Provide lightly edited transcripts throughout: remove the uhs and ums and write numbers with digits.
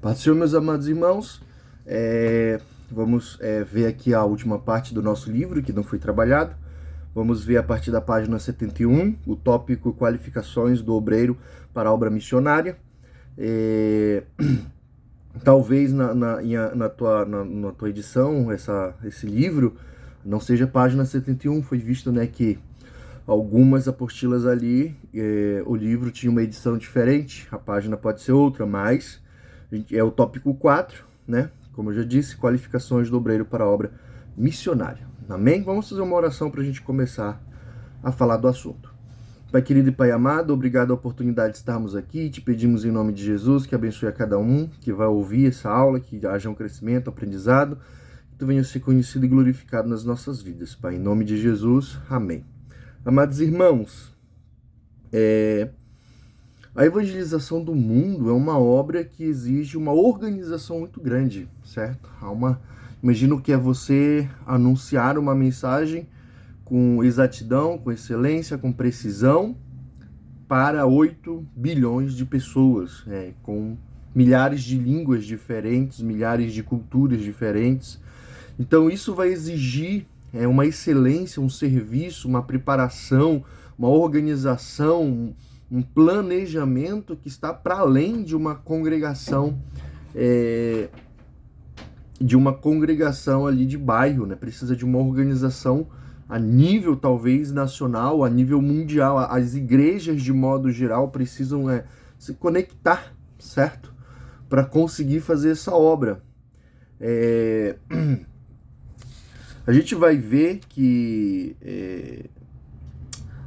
Paz do Senhor, meus amados irmãos. Vamos ver aqui a última parte do nosso livro, que não foi trabalhado. Vamos ver a partir da página 71, o tópico Qualificações do Obreiro para a Obra Missionária. Talvez na tua edição, esse livro, não seja a página 71, foi visto, né, que algumas apostilas ali, o livro tinha uma edição diferente, a página pode ser outra, mas é o tópico 4, né? Como eu já disse, qualificações do obreiro para a obra missionária. Amém? Vamos fazer uma oração para a gente começar a falar do assunto. Pai querido e Pai amado, obrigado a oportunidade de estarmos aqui. Te pedimos em nome de Jesus que abençoe a cada um que vai ouvir essa aula, que haja um crescimento, aprendizado, que tu venha ser conhecido e glorificado nas nossas vidas. Pai, em nome de Jesus, amém. Amados irmãos, a evangelização do mundo é uma obra que exige uma organização muito grande, certo? Imagino que é você anunciar uma mensagem com exatidão, com excelência, com precisão para 8 bilhões de pessoas, com milhares de línguas diferentes, milhares de culturas diferentes. Então isso vai exigir uma excelência, um serviço, uma preparação, uma organização, um planejamento que está para além de uma congregação ali de bairro, né? Precisa de uma organização a nível talvez nacional, a nível mundial. As igrejas de modo geral precisam se conectar, certo? Para conseguir fazer essa obra. A gente vai ver que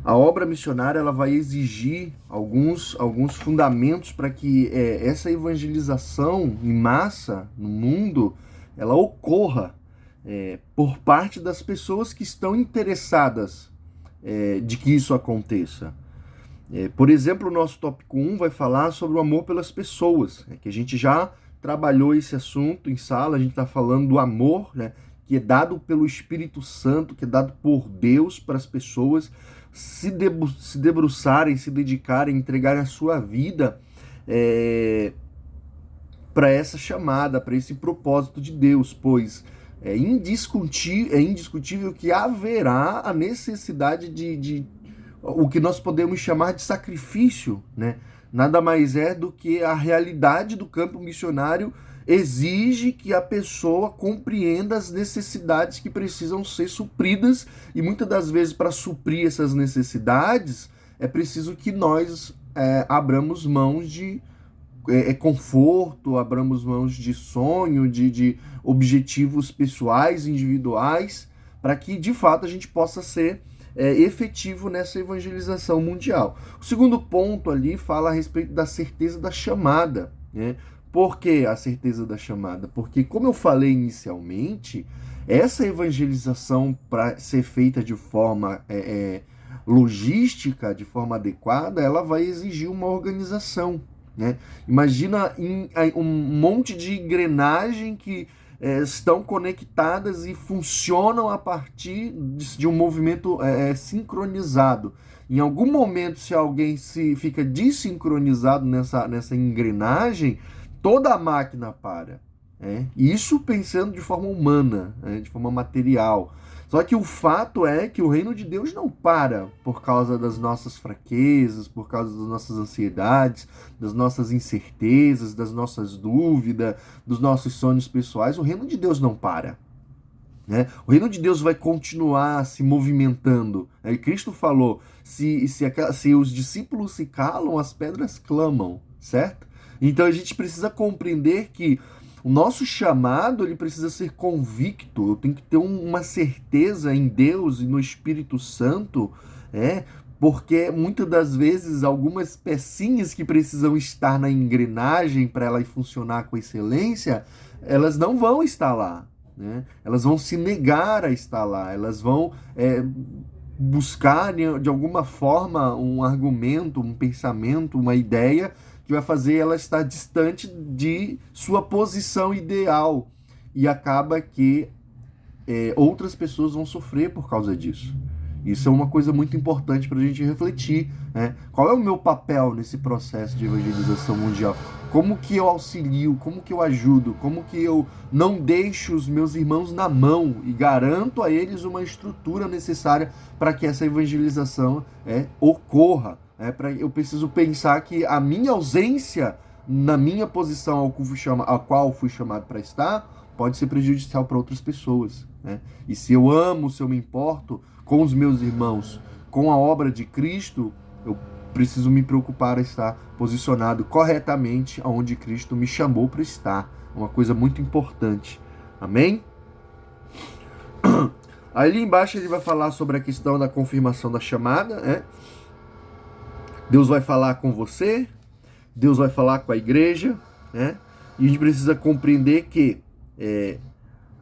a obra missionária ela vai exigir alguns fundamentos para que essa evangelização em massa no mundo ela ocorra por parte das pessoas que estão interessadas de que isso aconteça. Por exemplo, o nosso tópico 1 vai falar sobre o amor pelas pessoas, que a gente já trabalhou esse assunto em sala, a gente está falando do amor, né, que é dado pelo Espírito Santo, que é dado por Deus para as pessoas se debruçarem, se dedicarem, entregarem a sua vida para essa chamada, para esse propósito de Deus, pois é indiscutível que haverá a necessidade de o que nós podemos chamar de sacrifício, né? Nada mais é do que a realidade do campo missionário exige que a pessoa compreenda as necessidades que precisam ser supridas, e muitas das vezes para suprir essas necessidades é preciso que nós abramos mãos de conforto, abramos mãos de sonho, de objetivos pessoais, individuais, para que de fato a gente possa ser efetivo nessa evangelização mundial. O segundo ponto ali fala a respeito da certeza da chamada, né? Por que a certeza da chamada? Porque, como eu falei inicialmente, essa evangelização, para ser feita de forma logística, de forma adequada, ela vai exigir uma organização, né? Imagina um monte de engrenagem que estão conectadas e funcionam a partir de um movimento sincronizado. Em algum momento, se alguém fica desincronizado nessa engrenagem, toda a máquina para. Isso pensando de forma humana, de forma material. Só que o fato é que o reino de Deus não para por causa das nossas fraquezas, por causa das nossas ansiedades, das nossas incertezas, das nossas dúvidas, dos nossos sonhos pessoais. O reino de Deus não para. O reino de Deus vai continuar se movimentando. Cristo falou, se os discípulos se calam, as pedras clamam, certo? Então a gente precisa compreender que o nosso chamado ele precisa ser convicto. Eu tenho que ter uma certeza em Deus e no Espírito Santo, porque muitas das vezes algumas pecinhas que precisam estar na engrenagem para ela funcionar com excelência, elas não vão estar lá, né? Elas vão se negar a estar lá, elas vão buscar de alguma forma um argumento, um pensamento, uma ideia que vai fazer ela estar distante de sua posição ideal, e acaba que outras pessoas vão sofrer por causa disso. Isso é uma coisa muito importante para a gente refletir, né? Qual é o meu papel nesse processo de evangelização mundial? Como que eu auxilio, como que eu ajudo, como que eu não deixo os meus irmãos na mão e garanto a eles uma estrutura necessária para que essa evangelização ocorra. Eu preciso pensar que a minha ausência na minha posição a qual fui chamado para estar pode ser prejudicial para outras pessoas. Né? E se eu amo, se eu me importo com os meus irmãos, com a obra de Cristo, eu preciso me preocupar a estar posicionado corretamente onde Cristo me chamou para estar. Uma coisa muito importante. Amém? Ali embaixo ele vai falar sobre a questão da confirmação da chamada. Né? Deus vai falar com você, Deus vai falar com a igreja, né? E a gente precisa compreender que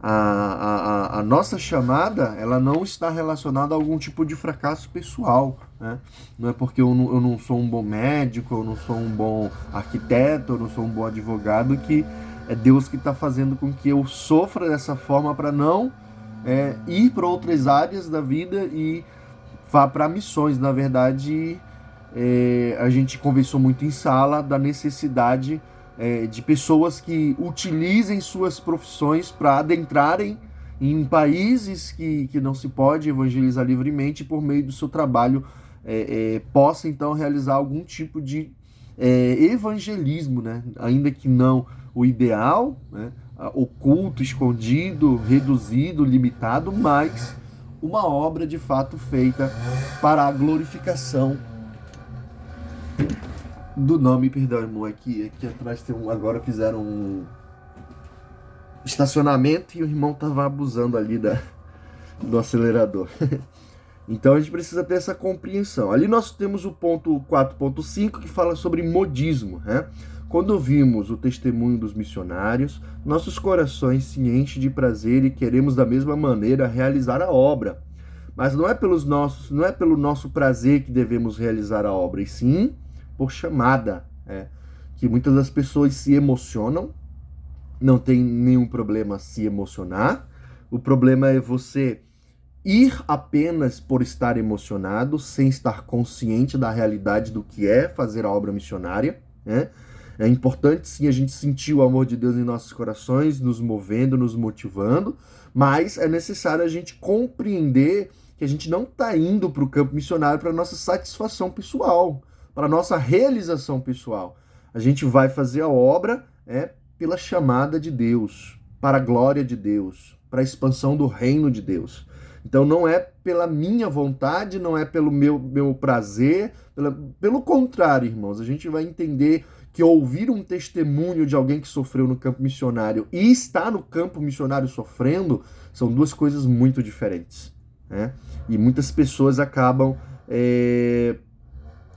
a nossa chamada, ela não está relacionada a algum tipo de fracasso pessoal, né? Não é porque eu não sou um bom médico, eu não sou um bom arquiteto, eu não sou um bom advogado, que é Deus que está fazendo com que eu sofra dessa forma para não ir para outras áreas da vida e vá para missões. Na verdade, a gente conversou muito em sala da necessidade de pessoas que utilizem suas profissões para adentrarem em países que não se pode evangelizar livremente, por meio do seu trabalho possa então realizar algum tipo de evangelismo, né? Ainda que não o ideal, né? Oculto, escondido, reduzido, limitado, mas uma obra de fato feita para a glorificação do nome. Perdão, irmão, aqui atrás tem agora fizeram um estacionamento e o irmão tava abusando ali do acelerador. Então a gente precisa ter essa compreensão. Ali nós temos o ponto 4.5 que fala sobre modismo, né? Quando ouvimos o testemunho dos missionários, nossos corações se enchem de prazer e queremos da mesma maneira realizar a obra. Mas não é pelo nosso prazer que devemos realizar a obra, e sim por chamada. Que muitas das pessoas se emocionam, não tem nenhum problema se emocionar. O problema é você ir apenas por estar emocionado, sem estar consciente da realidade do que é fazer a obra missionária, né? É importante sim a gente sentir o amor de Deus em nossos corações, nos movendo, nos motivando, mas é necessário a gente compreender que a gente não está indo para o campo missionário para nossa satisfação pessoal, para nossa realização pessoal. A gente vai fazer a obra pela chamada de Deus, para a glória de Deus, para a expansão do reino de Deus. Então não é pela minha vontade, não é pelo meu prazer, pelo contrário, irmãos, a gente vai entender que ouvir um testemunho de alguém que sofreu no campo missionário e estar no campo missionário sofrendo são duas coisas muito diferentes, né? E muitas pessoas acabam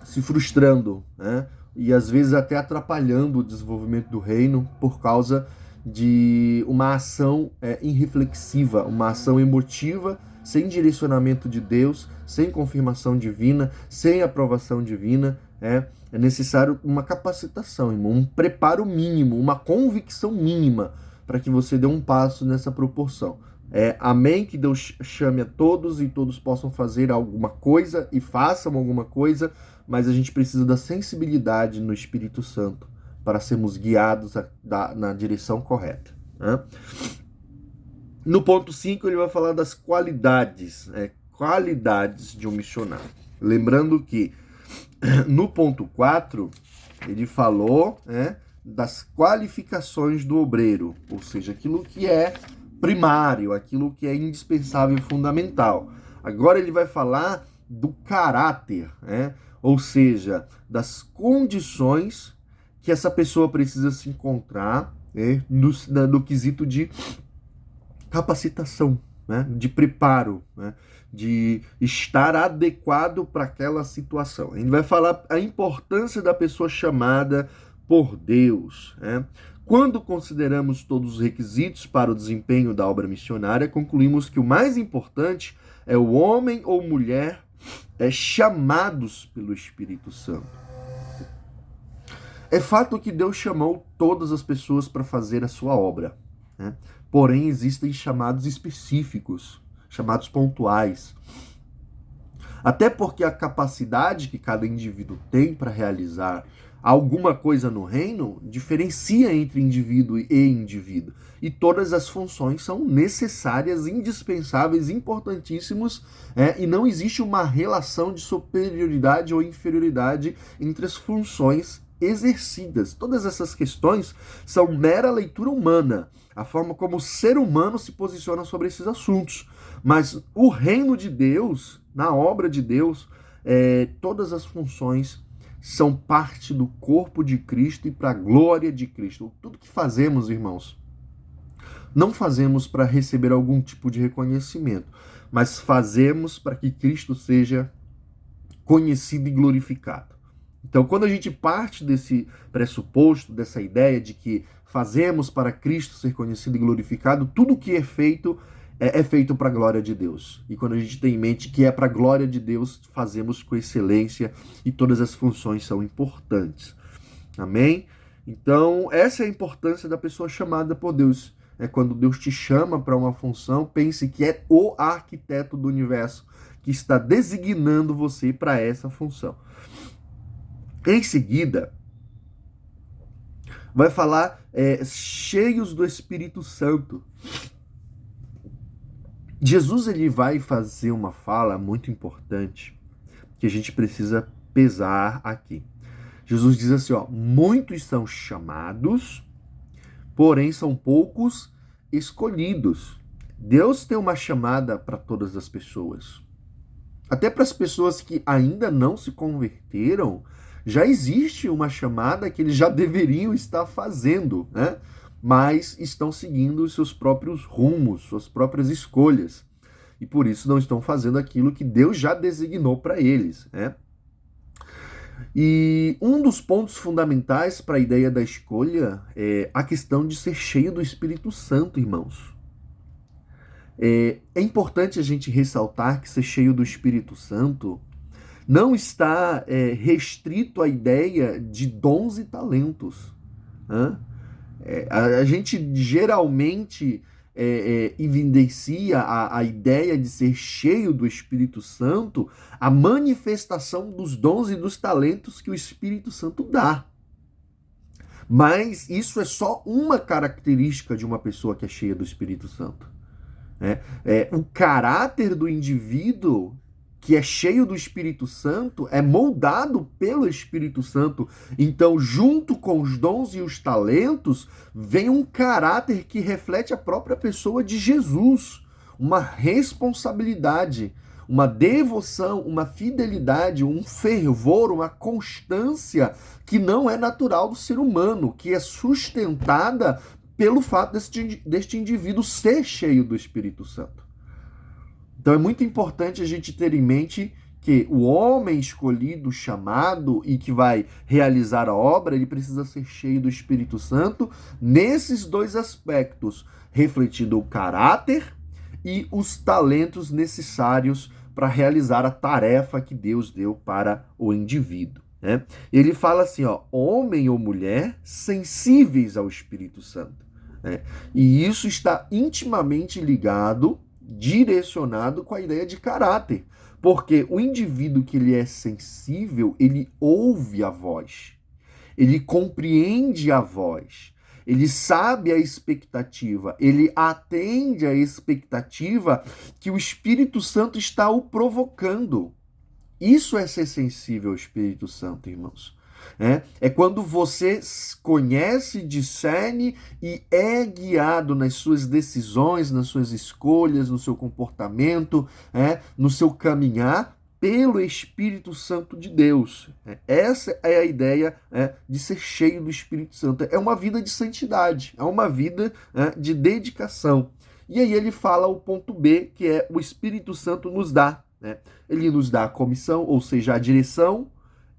se frustrando, né? E às vezes até atrapalhando o desenvolvimento do reino por causa de uma ação irreflexiva, uma ação emotiva, sem direcionamento de Deus, sem confirmação divina, sem aprovação divina. É necessário uma capacitação, irmão, um preparo mínimo, uma convicção mínima para que você dê um passo nessa proporção. Amém, que Deus chame a todos e todos possam fazer alguma coisa e façam alguma coisa, mas a gente precisa da sensibilidade no Espírito Santo para sermos guiados na direção correta. Né? No ponto 5 ele vai falar das qualidades de um missionário. Lembrando que no ponto 4 ele falou das qualificações do obreiro, ou seja, aquilo que é primário, aquilo que é indispensável e fundamental. Agora ele vai falar do caráter, ou seja, das condições que essa pessoa precisa se encontrar no quesito de capacitação, de preparo, de estar adequado para aquela situação. A gente vai falar a importância da pessoa chamada por Deus. Quando consideramos todos os requisitos para o desempenho da obra missionária, concluímos que o mais importante é o homem ou mulher chamados pelo Espírito Santo. É fato que Deus chamou todas as pessoas para fazer a sua obra, porém existem chamados específicos, chamados pontuais. Até porque a capacidade que cada indivíduo tem para realizar alguma coisa no reino, diferencia entre indivíduo e indivíduo. E todas as funções são necessárias, indispensáveis, importantíssimos, e não existe uma relação de superioridade ou inferioridade entre as funções exercidas. Todas essas questões são mera leitura humana, a forma como o ser humano se posiciona sobre esses assuntos. Mas o reino de Deus, na obra de Deus, todas as funções são parte do corpo de Cristo e para a glória de Cristo. Tudo que fazemos, irmãos, não fazemos para receber algum tipo de reconhecimento, mas fazemos para que Cristo seja conhecido e glorificado. Então, quando a gente parte desse pressuposto, dessa ideia de que fazemos para Cristo ser conhecido e glorificado, tudo que é feito para a glória de Deus. E quando a gente tem em mente que é para a glória de Deus, fazemos com excelência e todas as funções são importantes. Amém? Então, essa é a importância da pessoa chamada por Deus. Quando Deus te chama para uma função, pense que é o arquiteto do universo que está designando você para essa função. Em seguida, vai falar cheios do Espírito Santo. Jesus ele vai fazer uma fala muito importante que a gente precisa pesar aqui. Jesus diz assim, muitos são chamados, porém são poucos escolhidos. Deus tem uma chamada para todas as pessoas. Até para as pessoas que ainda não se converteram, já existe uma chamada que eles já deveriam estar fazendo, né? Mas estão seguindo os seus próprios rumos, suas próprias escolhas. E por isso não estão fazendo aquilo que Deus já designou para eles, né? E um dos pontos fundamentais para a ideia da escolha é a questão de ser cheio do Espírito Santo, irmãos. É importante a gente ressaltar que ser cheio do Espírito Santo não está restrito à ideia de dons e talentos. Né? A gente geralmente evidencia a ideia de ser cheio do Espírito Santo, a manifestação dos dons e dos talentos que o Espírito Santo dá. Mas isso é só uma característica de uma pessoa que é cheia do Espírito Santo. O caráter do indivíduo que é cheio do Espírito Santo é moldado pelo Espírito Santo. Então, junto com os dons e os talentos, vem um caráter que reflete a própria pessoa de Jesus. Uma responsabilidade, uma devoção, uma fidelidade, um fervor, uma constância que não é natural do ser humano, que é sustentada pelo fato deste indivíduo ser cheio do Espírito Santo. Então é muito importante a gente ter em mente que o homem escolhido, chamado e que vai realizar a obra, ele precisa ser cheio do Espírito Santo nesses dois aspectos, refletindo o caráter e os talentos necessários para realizar a tarefa que Deus deu para o indivíduo. Né? Ele fala assim, homem ou mulher sensíveis ao Espírito Santo. Né? E isso está intimamente ligado, direcionado com a ideia de caráter, porque o indivíduo que ele é sensível, ele ouve a voz, ele compreende a voz, ele sabe a expectativa, ele atende a expectativa que o Espírito Santo está o Isso é ser sensível ao Espírito Santo, irmãos. É quando você conhece, discerne e é guiado nas suas decisões, nas suas escolhas, no seu comportamento, no seu caminhar pelo Espírito Santo de Deus. Essa é a ideia de ser cheio do Espírito Santo. É uma vida de santidade, é uma vida de dedicação. E aí ele fala o ponto B, que é o Espírito Santo nos dá. Ele nos dá a comissão, ou seja, a direção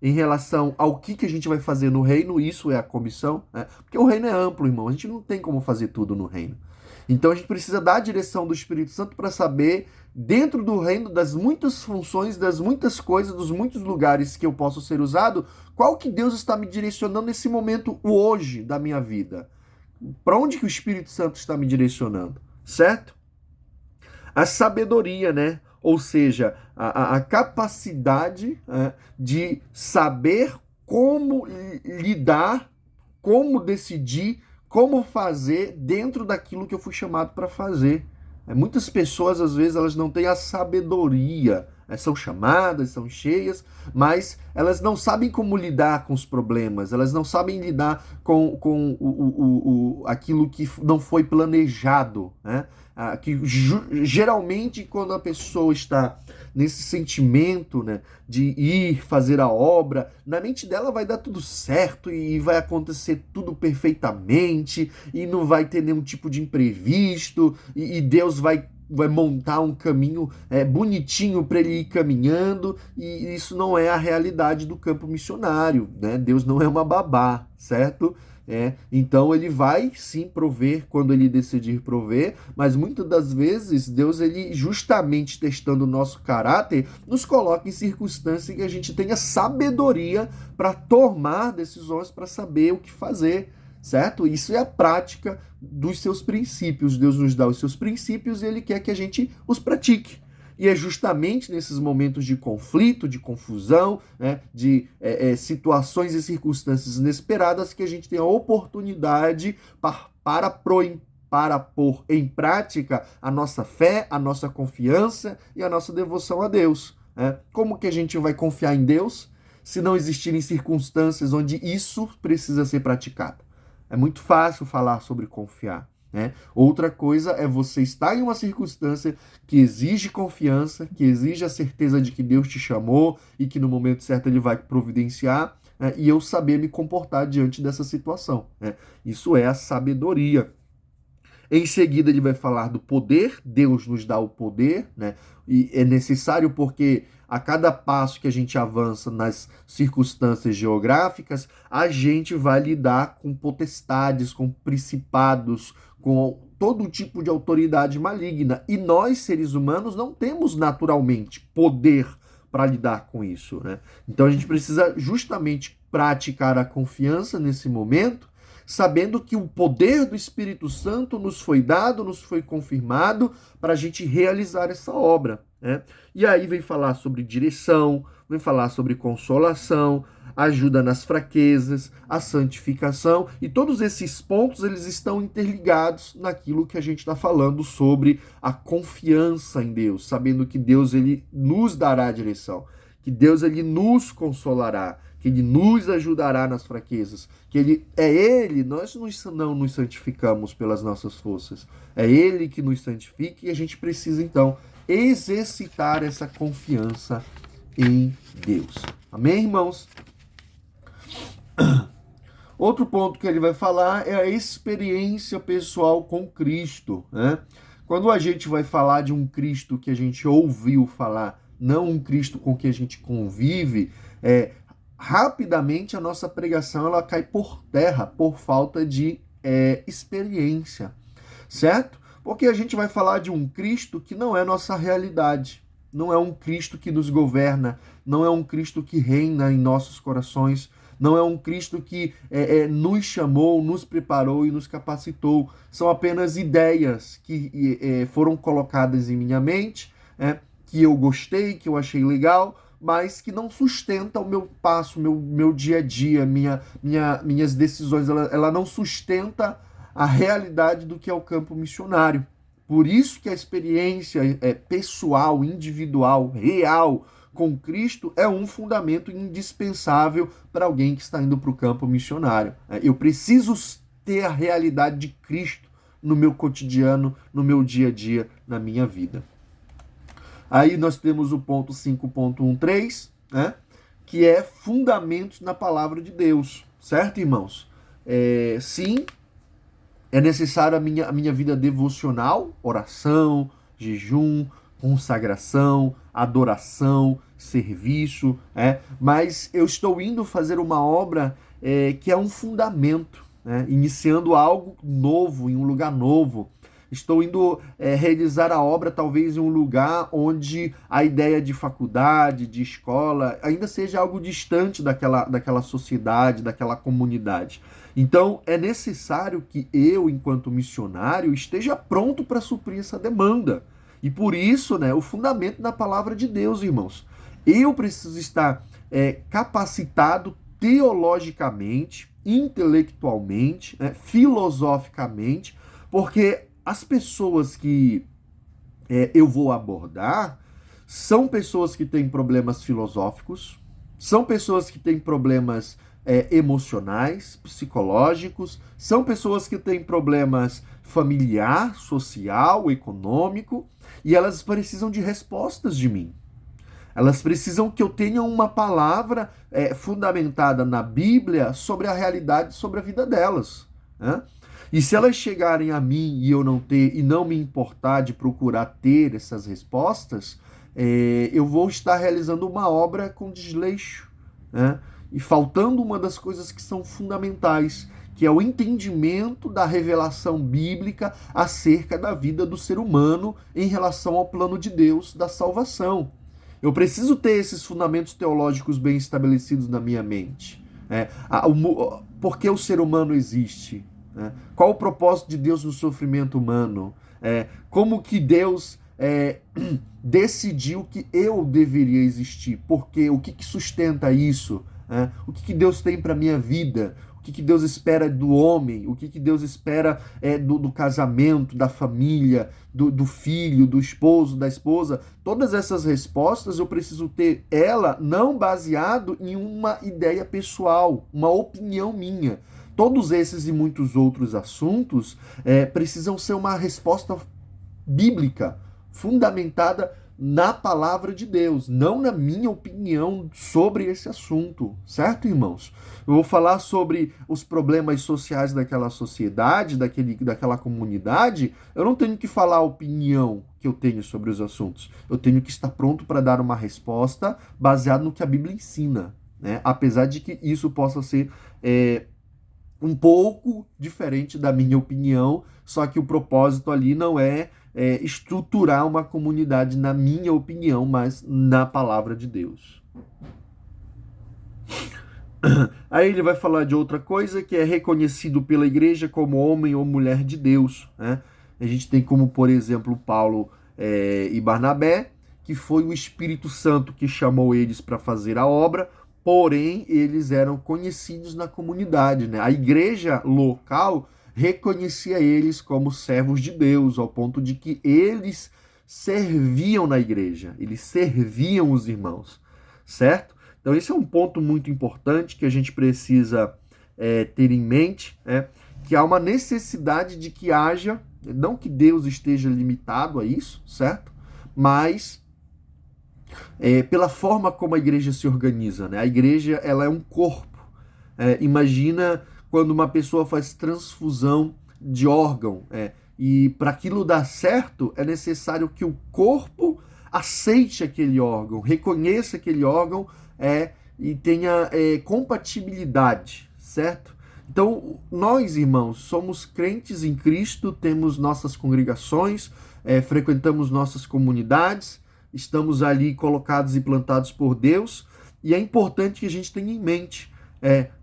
em relação ao que a gente vai fazer no reino, isso é a comissão, porque o reino é amplo, irmão, a gente não tem como fazer tudo no reino. Então a gente precisa da direção do Espírito Santo para saber, dentro do reino, das muitas funções, das muitas coisas, dos muitos lugares que eu posso ser usado, qual que Deus está me direcionando nesse momento hoje da minha vida. Para onde que o Espírito Santo está me direcionando, certo? A sabedoria, né? Ou seja, a capacidade de saber como lidar, como decidir, como fazer dentro daquilo que eu fui chamado para fazer. Muitas pessoas, às vezes, elas não têm a sabedoria, são chamadas, são cheias, mas elas não sabem como lidar com os problemas, elas não sabem lidar com aquilo que não foi planejado, né? Geralmente, quando a pessoa está nesse sentimento, né, de ir fazer a obra, na mente dela vai dar tudo certo e vai acontecer tudo perfeitamente e não vai ter nenhum tipo de imprevisto e Deus vai montar um caminho bonitinho para ele ir caminhando, e isso não é a realidade do campo missionário, né? Deus não é uma babá, certo? Então ele vai sim prover quando ele decidir prover, mas muitas das vezes Deus, ele justamente testando o nosso caráter, nos coloca em circunstâncias que a gente tenha sabedoria para tomar decisões, para saber o que fazer, certo? Isso é a prática dos seus princípios. Deus nos dá os seus princípios e ele quer que a gente os pratique. E é justamente nesses momentos de conflito, de confusão, né, de situações e circunstâncias inesperadas que a gente tem a oportunidade para pôr em prática a nossa fé, a nossa confiança e a nossa devoção a Deus. Né? Como que a gente vai confiar em Deus se não existirem circunstâncias onde isso precisa ser praticado? É muito fácil falar sobre confiar. Né? Outra coisa é você estar em uma circunstância que exige confiança, que exige a certeza de que Deus te chamou e que no momento certo ele vai providenciar, né? E eu saber me comportar diante dessa situação. Né? Isso é a sabedoria. Em seguida ele vai falar do poder, Deus nos dá o poder, né? E é necessário porque a cada passo que a gente avança nas circunstâncias geográficas, a gente vai lidar com potestades, com principados, com todo tipo de autoridade maligna. E nós, seres humanos, não temos naturalmente poder para lidar com isso, né? Então a gente precisa justamente praticar a confiança nesse momento, sabendo que o poder do Espírito Santo nos foi dado, nos foi confirmado para a gente realizar essa obra. Né? E aí vem falar sobre direção, vem falar sobre consolação, ajuda nas fraquezas, a santificação, e todos esses pontos eles estão interligados naquilo que a gente está falando sobre a confiança em Deus, sabendo que Deus ele nos dará a direção, que Deus ele nos consolará, que ele nos ajudará nas fraquezas, que nós não nos santificamos pelas nossas forças, é ele que nos santifica e a gente precisa então exercitar essa confiança em Deus. Amém, irmãos? Outro ponto que ele vai falar é a experiência pessoal com Cristo, né? Quando a gente vai falar de um Cristo que a gente ouviu falar, não um Cristo com que a gente convive, rapidamente a nossa pregação ela cai por terra por falta de experiência, certo? Porque a gente vai falar de um Cristo que não é nossa realidade, não é um Cristo que nos governa, não é um Cristo que reina em nossos corações, não é um Cristo que nos chamou, nos preparou e nos capacitou. São apenas ideias que foram colocadas em minha mente, que eu gostei, que eu achei legal, mas que não sustenta o meu passo, meu dia a dia, minhas decisões. Ela não sustenta a realidade do que é o campo missionário. Por isso que a experiência pessoal, individual, real com Cristo é um fundamento indispensável para alguém que está indo para o campo missionário. Eu preciso ter a realidade de Cristo no meu cotidiano, no meu dia a dia, na minha vida. Aí nós temos o ponto 5.13, né, que é fundamentos na palavra de Deus, certo, irmãos? Sim, é necessário a minha vida devocional, oração, jejum, consagração, adoração, serviço, mas eu estou indo fazer uma obra que é um fundamento, iniciando algo novo, em um lugar novo. Estou indo realizar a obra talvez em um lugar onde a ideia de faculdade, de escola, ainda seja algo distante daquela sociedade, daquela comunidade. Então, é necessário que eu, enquanto missionário, esteja pronto para suprir essa demanda. E por isso, o fundamento da palavra de Deus, irmãos. Eu preciso estar capacitado, teologicamente, intelectualmente, filosoficamente, porque as pessoas que eu vou abordar são pessoas que têm problemas filosóficos, são pessoas que têm problemas emocionais, psicológicos, são pessoas que têm problemas familiar, social, econômico, e elas precisam de respostas de mim. Elas precisam que eu tenha uma palavra fundamentada na Bíblia sobre a realidade, sobre a vida delas, né? E se elas chegarem a mim e eu não ter, e não me importar de procurar ter essas respostas, eu vou estar realizando uma obra com desleixo, né? E faltando uma das coisas que são fundamentais, que é o entendimento da revelação bíblica acerca da vida do ser humano em relação ao plano de Deus da salvação. Eu preciso ter esses fundamentos teológicos bem estabelecidos na minha mente. Por que o ser humano existe? Qual o propósito de Deus no sofrimento humano? Como que Deus decidiu que eu deveria existir? Porque o que sustenta isso? O que Deus tem para minha vida? O que Deus espera do homem? O que Deus espera do casamento, da família, do filho, do esposo, da esposa? Todas essas respostas eu preciso ter ela não baseado em uma ideia pessoal, uma opinião minha. Todos esses e muitos outros assuntos precisam ser uma resposta bíblica, fundamentada na palavra de Deus, não na minha opinião sobre esse assunto, certo, irmãos? Eu vou falar sobre os problemas sociais daquela sociedade, daquela comunidade. Eu não tenho que falar a opinião que eu tenho sobre os assuntos. Eu tenho que estar pronto para dar uma resposta baseada no que a Bíblia ensina, né? Apesar de que isso possa ser um pouco diferente da minha opinião, só que o propósito ali não é estruturar uma comunidade, na minha opinião, mas na palavra de Deus. Aí ele vai falar de outra coisa, que é reconhecido pela igreja como homem ou mulher de Deus, né? A gente tem como, por exemplo, Paulo e Barnabé, que foi o Espírito Santo que chamou eles para fazer a obra, porém eles eram conhecidos na comunidade, né? A igreja local reconhecia eles como servos de Deus, ao ponto de que eles serviam na igreja, eles serviam os irmãos, certo? Então esse é um ponto muito importante que a gente precisa ter em mente, que há uma necessidade de que haja, não que Deus esteja limitado a isso, certo? Mas pela forma como a igreja se organiza, né? A igreja, ela é um corpo. Imagina quando uma pessoa faz transfusão de órgão, e para aquilo dar certo, é necessário que o corpo aceite aquele órgão, reconheça aquele órgão e tenha compatibilidade, certo? Então, nós, irmãos, somos crentes em Cristo, temos nossas congregações, frequentamos nossas comunidades, estamos ali colocados e plantados por Deus, e é importante que a gente tenha em mente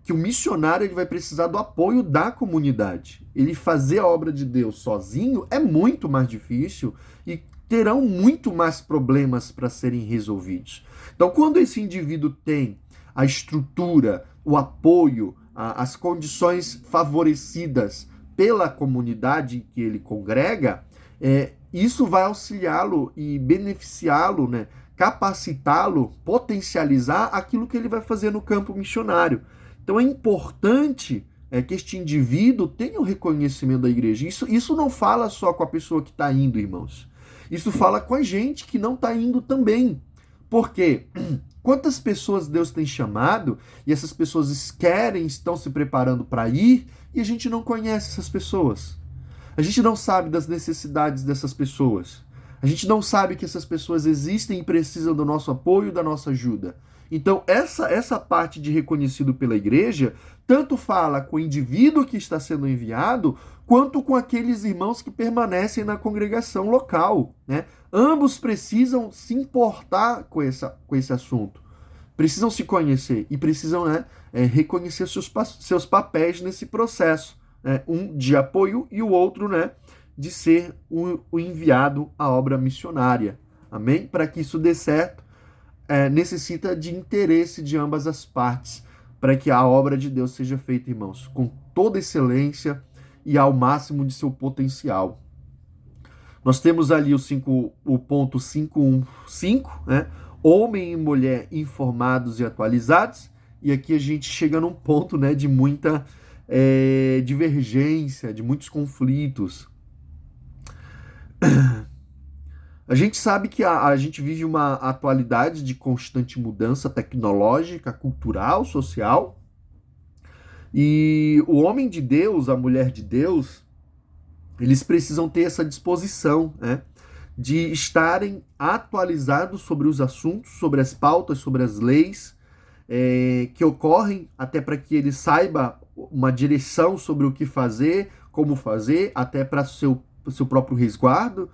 que o missionário ele vai precisar do apoio da comunidade. Ele fazer a obra de Deus sozinho é muito mais difícil e terão muito mais problemas para serem resolvidos. Então, quando esse indivíduo tem a estrutura, o apoio, as condições favorecidas pela comunidade que ele congrega, isso vai auxiliá-lo e beneficiá-lo, né? Capacitá-lo, potencializar aquilo que ele vai fazer no campo missionário. Então é importante que este indivíduo tenha o reconhecimento da igreja. Isso não fala só com a pessoa que está indo, irmãos. Isso fala com a gente que não está indo também. Por quê? Quantas pessoas Deus tem chamado e essas pessoas querem, estão se preparando para ir e a gente não conhece essas pessoas. A gente não sabe das necessidades dessas pessoas. A gente não sabe que essas pessoas existem e precisam do nosso apoio e da nossa ajuda. Então, essa parte de reconhecido pela igreja, tanto fala com o indivíduo que está sendo enviado, quanto com aqueles irmãos que permanecem na congregação local, né? Ambos precisam se importar com esse assunto. Precisam se conhecer e precisam reconhecer seus papéis nesse processo. Um de apoio e o outro, de ser o enviado à obra missionária. Amém? Para que isso dê certo, necessita de interesse de ambas as partes. para que a obra de Deus seja feita, irmãos, com toda excelência e ao máximo de seu potencial. Nós temos ali o ponto 5.1.5, né? Homem e mulher informados e atualizados. E aqui a gente chega num ponto, né, de muita divergência, de muitos conflitos. A gente sabe que a gente vive uma atualidade de constante mudança tecnológica, cultural, social. E o homem de Deus, a mulher de Deus, eles precisam ter essa disposição, né, de estarem atualizados sobre os assuntos, sobre as pautas, sobre as leis que ocorrem, até para que ele saiba uma direção sobre o que fazer, como fazer, até para seu próprio resguardo,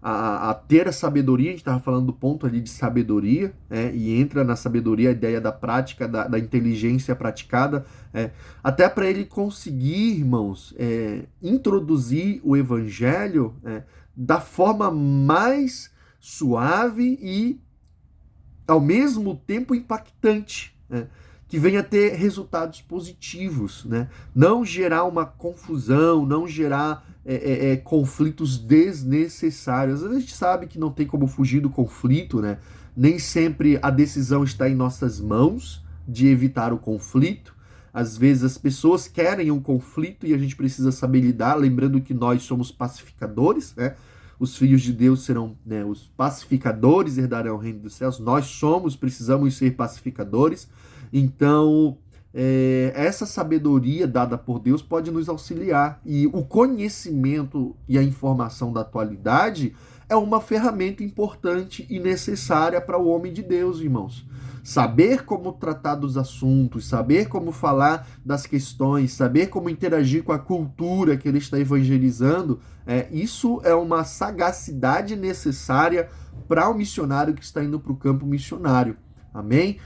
a ter a sabedoria. A gente estava falando do ponto ali de sabedoria, e entra na sabedoria a ideia da prática, da inteligência praticada, até para ele conseguir, irmãos, introduzir o evangelho da forma mais suave e ao mesmo tempo impactante, que venha ter resultados positivos, né? Não gerar uma confusão, não gerar conflitos desnecessários. A gente sabe que não tem como fugir do conflito, né? Nem sempre a decisão está em nossas mãos de evitar o conflito. Às vezes as pessoas querem um conflito e a gente precisa saber lidar, lembrando que nós somos pacificadores, né? Os filhos de Deus serão, né, os pacificadores, herdarão o reino dos céus. Nós precisamos ser pacificadores. Então, essa sabedoria dada por Deus pode nos auxiliar. E o conhecimento e a informação da atualidade é uma ferramenta importante e necessária para o homem de Deus, irmãos. Saber como tratar dos assuntos, saber como falar das questões, saber como interagir com a cultura que ele está evangelizando, isso é uma sagacidade necessária para o missionário que está indo para o campo missionário. Amém?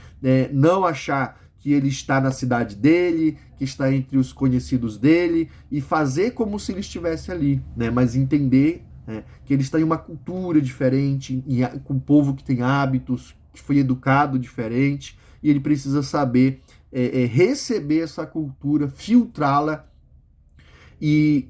Não achar que ele está na cidade dele, que está entre os conhecidos dele, e fazer como se ele estivesse ali, né? Mas entender que ele está em uma cultura diferente, com um povo que tem hábitos, que foi educado diferente, e ele precisa saber receber essa cultura, filtrá-la e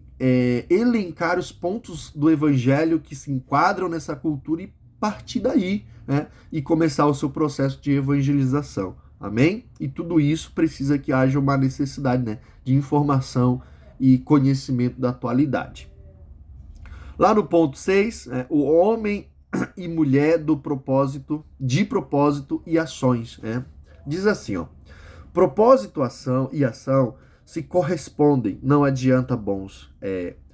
elencar os pontos do evangelho que se enquadram nessa cultura e partir daí, né? E começar o seu processo de evangelização. Amém? E tudo isso precisa que haja uma necessidade, né, de informação e conhecimento da atualidade. Lá no ponto 6, o homem e mulher de propósito e ações. Diz assim, propósito, ação e ação se correspondem, não adianta bons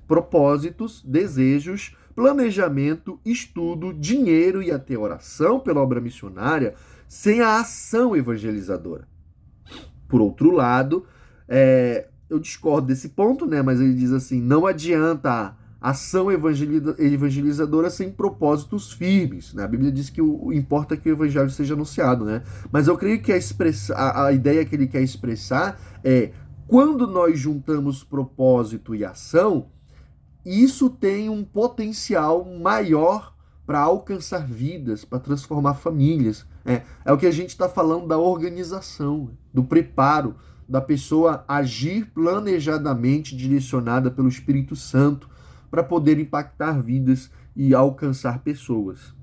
propósitos, desejos, planejamento, estudo, dinheiro e até oração pela obra missionária sem a ação evangelizadora. Por outro lado, eu discordo desse ponto, né? Mas ele diz assim, não adianta ação evangelizadora sem propósitos firmes, né? A Bíblia diz que o importa é que o evangelho seja anunciado, né? Mas eu creio que a ideia que ele quer expressar é quando nós juntamos propósito e ação, isso tem um potencial maior para alcançar vidas, para transformar famílias. É o que a gente está falando da organização, do preparo, da pessoa agir planejadamente, direcionada pelo Espírito Santo, para poder impactar vidas e alcançar pessoas.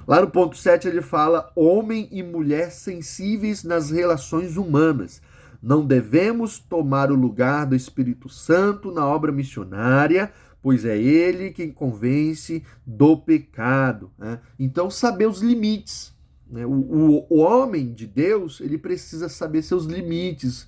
Lá no ponto 7 ele fala, homem e mulher sensíveis nas relações humanas. Não devemos tomar o lugar do Espírito Santo na obra missionária, pois é ele quem convence do pecado. Então, saber os limites. O homem de Deus, ele precisa saber seus limites,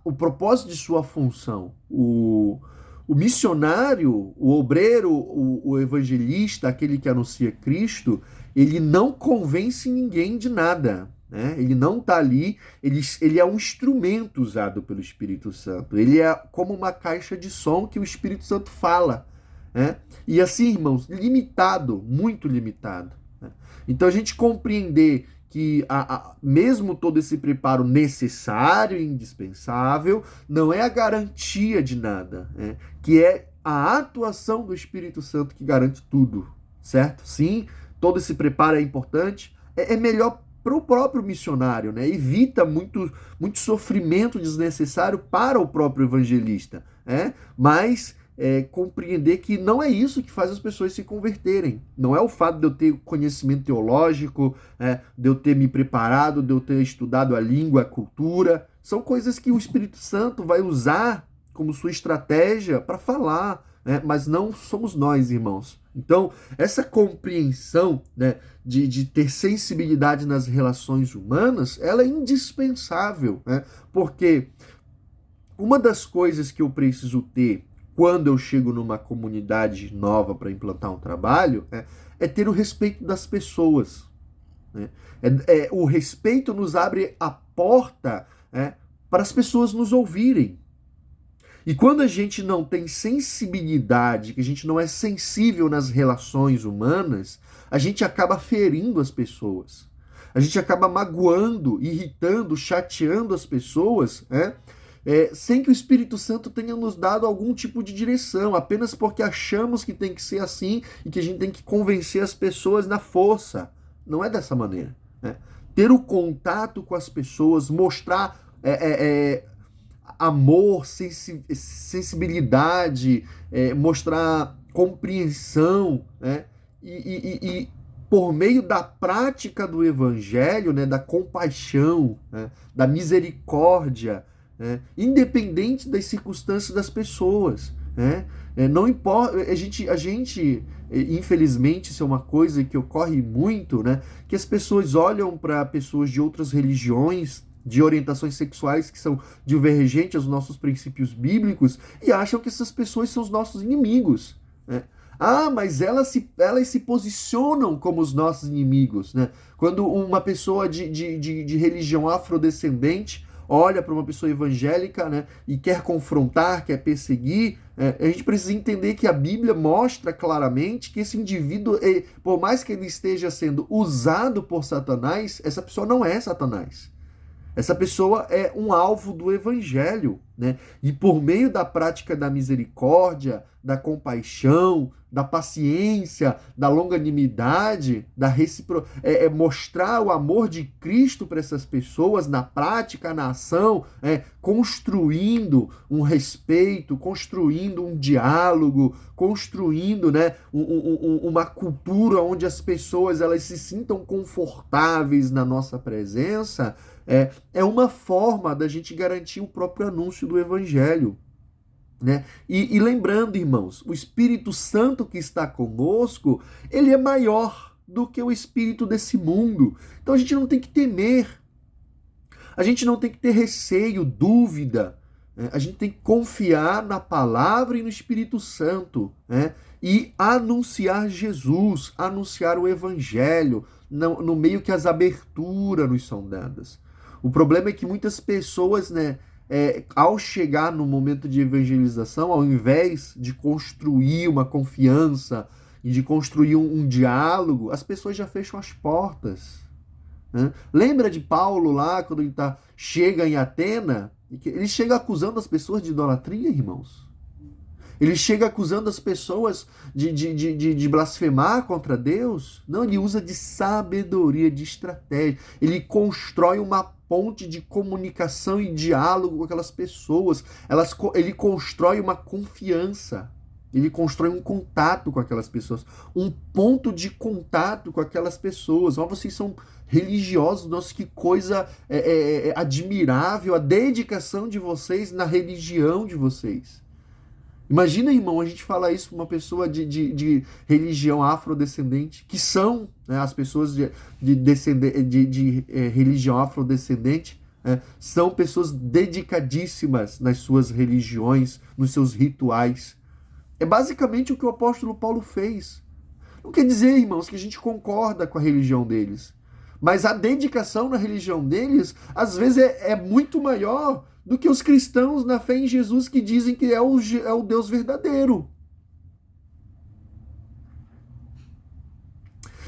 o propósito de sua função. O missionário, o obreiro, o evangelista, aquele que anuncia Cristo, ele não convence ninguém de nada. Ele não está ali, ele é um instrumento usado pelo Espírito Santo. Ele é como uma caixa de som que o Espírito Santo fala. E assim, irmãos, limitado, muito limitado. Então a gente compreender que mesmo todo esse preparo necessário e indispensável não é a garantia de nada, que é a atuação do Espírito Santo que garante tudo, certo? Sim, todo esse preparo é importante, é melhor para o próprio missionário, né? Evita muito sofrimento desnecessário para o próprio evangelista, né? Mas compreender que não é isso que faz as pessoas se converterem. Não é o fato de eu ter conhecimento teológico, de eu ter me preparado, de eu ter estudado a língua, a cultura. São coisas que o Espírito Santo vai usar como sua estratégia para falar, né? Mas não somos nós, irmãos. Então, essa compreensão, né, de ter sensibilidade nas relações humanas, ela é indispensável, né? Porque uma das coisas que eu preciso ter quando eu chego numa comunidade nova para implantar um trabalho é ter o respeito das pessoas, né? O respeito nos abre a porta para as pessoas nos ouvirem. E quando a gente não tem sensibilidade, que a gente não é sensível nas relações humanas, a gente acaba ferindo as pessoas. A gente acaba magoando, irritando, chateando as pessoas, sem que o Espírito Santo tenha nos dado algum tipo de direção, apenas porque achamos que tem que ser assim e que a gente tem que convencer as pessoas na força. Não é dessa maneira, né? Ter o contato com as pessoas, mostrar amor, sensibilidade, mostrar compreensão, né? E por meio da prática do evangelho, né, da compaixão, né, da misericórdia, né, independente das circunstâncias das pessoas, né? Não importa, a gente, infelizmente, isso é uma coisa que ocorre muito, né, que as pessoas olham para pessoas de outras religiões, de orientações sexuais que são divergentes aos nossos princípios bíblicos e acham que essas pessoas são os nossos inimigos, né? Mas elas se posicionam como os nossos inimigos, né? Quando uma pessoa de religião afrodescendente olha para uma pessoa evangélica, né, e quer confrontar, quer perseguir, a gente precisa entender que a Bíblia mostra claramente que esse indivíduo, por mais que ele esteja sendo usado por Satanás, essa pessoa não é Satanás. Essa pessoa é um alvo do evangelho, né? E por meio da prática da misericórdia, da compaixão, da paciência, da longanimidade, mostrar o amor de Cristo para essas pessoas na prática, na ação, construindo um respeito, construindo um diálogo, construindo, né, uma cultura onde as pessoas elas se sintam confortáveis na nossa presença. É uma forma da gente garantir o próprio anúncio do evangelho, né? E lembrando, irmãos, o Espírito Santo que está conosco, ele é maior do que o espírito desse mundo. Então a gente não tem que temer, a gente não tem que ter receio, dúvida, né? A gente tem que confiar na palavra e no Espírito Santo, né? E anunciar Jesus, anunciar o evangelho, no meio que as aberturas nos são dadas. O problema é que muitas pessoas, né, ao chegar no momento de evangelização, ao invés de construir uma confiança e de construir um diálogo, as pessoas já fecham as portas, né? Lembra de Paulo lá, quando ele chega em Atena? Ele chega acusando as pessoas de idolatria, irmãos. Ele chega acusando as pessoas de blasfemar contra Deus. Não, ele usa de sabedoria, de estratégia. Ele constrói uma ponte de comunicação e diálogo com aquelas pessoas. Ele constrói uma confiança. Ele constrói um contato com aquelas pessoas. Um ponto de contato com aquelas pessoas. Vocês são religiosos. Nossa, que coisa admirável a dedicação de vocês na religião de vocês. Imagina, irmão, a gente falar isso para uma pessoa de religião afrodescendente, que são, né, as pessoas de religião afrodescendente, são pessoas dedicadíssimas nas suas religiões, nos seus rituais. É basicamente o que o apóstolo Paulo fez. Não quer dizer, irmãos, que a gente concorda com a religião deles, mas a dedicação na religião deles, às vezes, é muito maior do que os cristãos na fé em Jesus que dizem que é o Deus verdadeiro.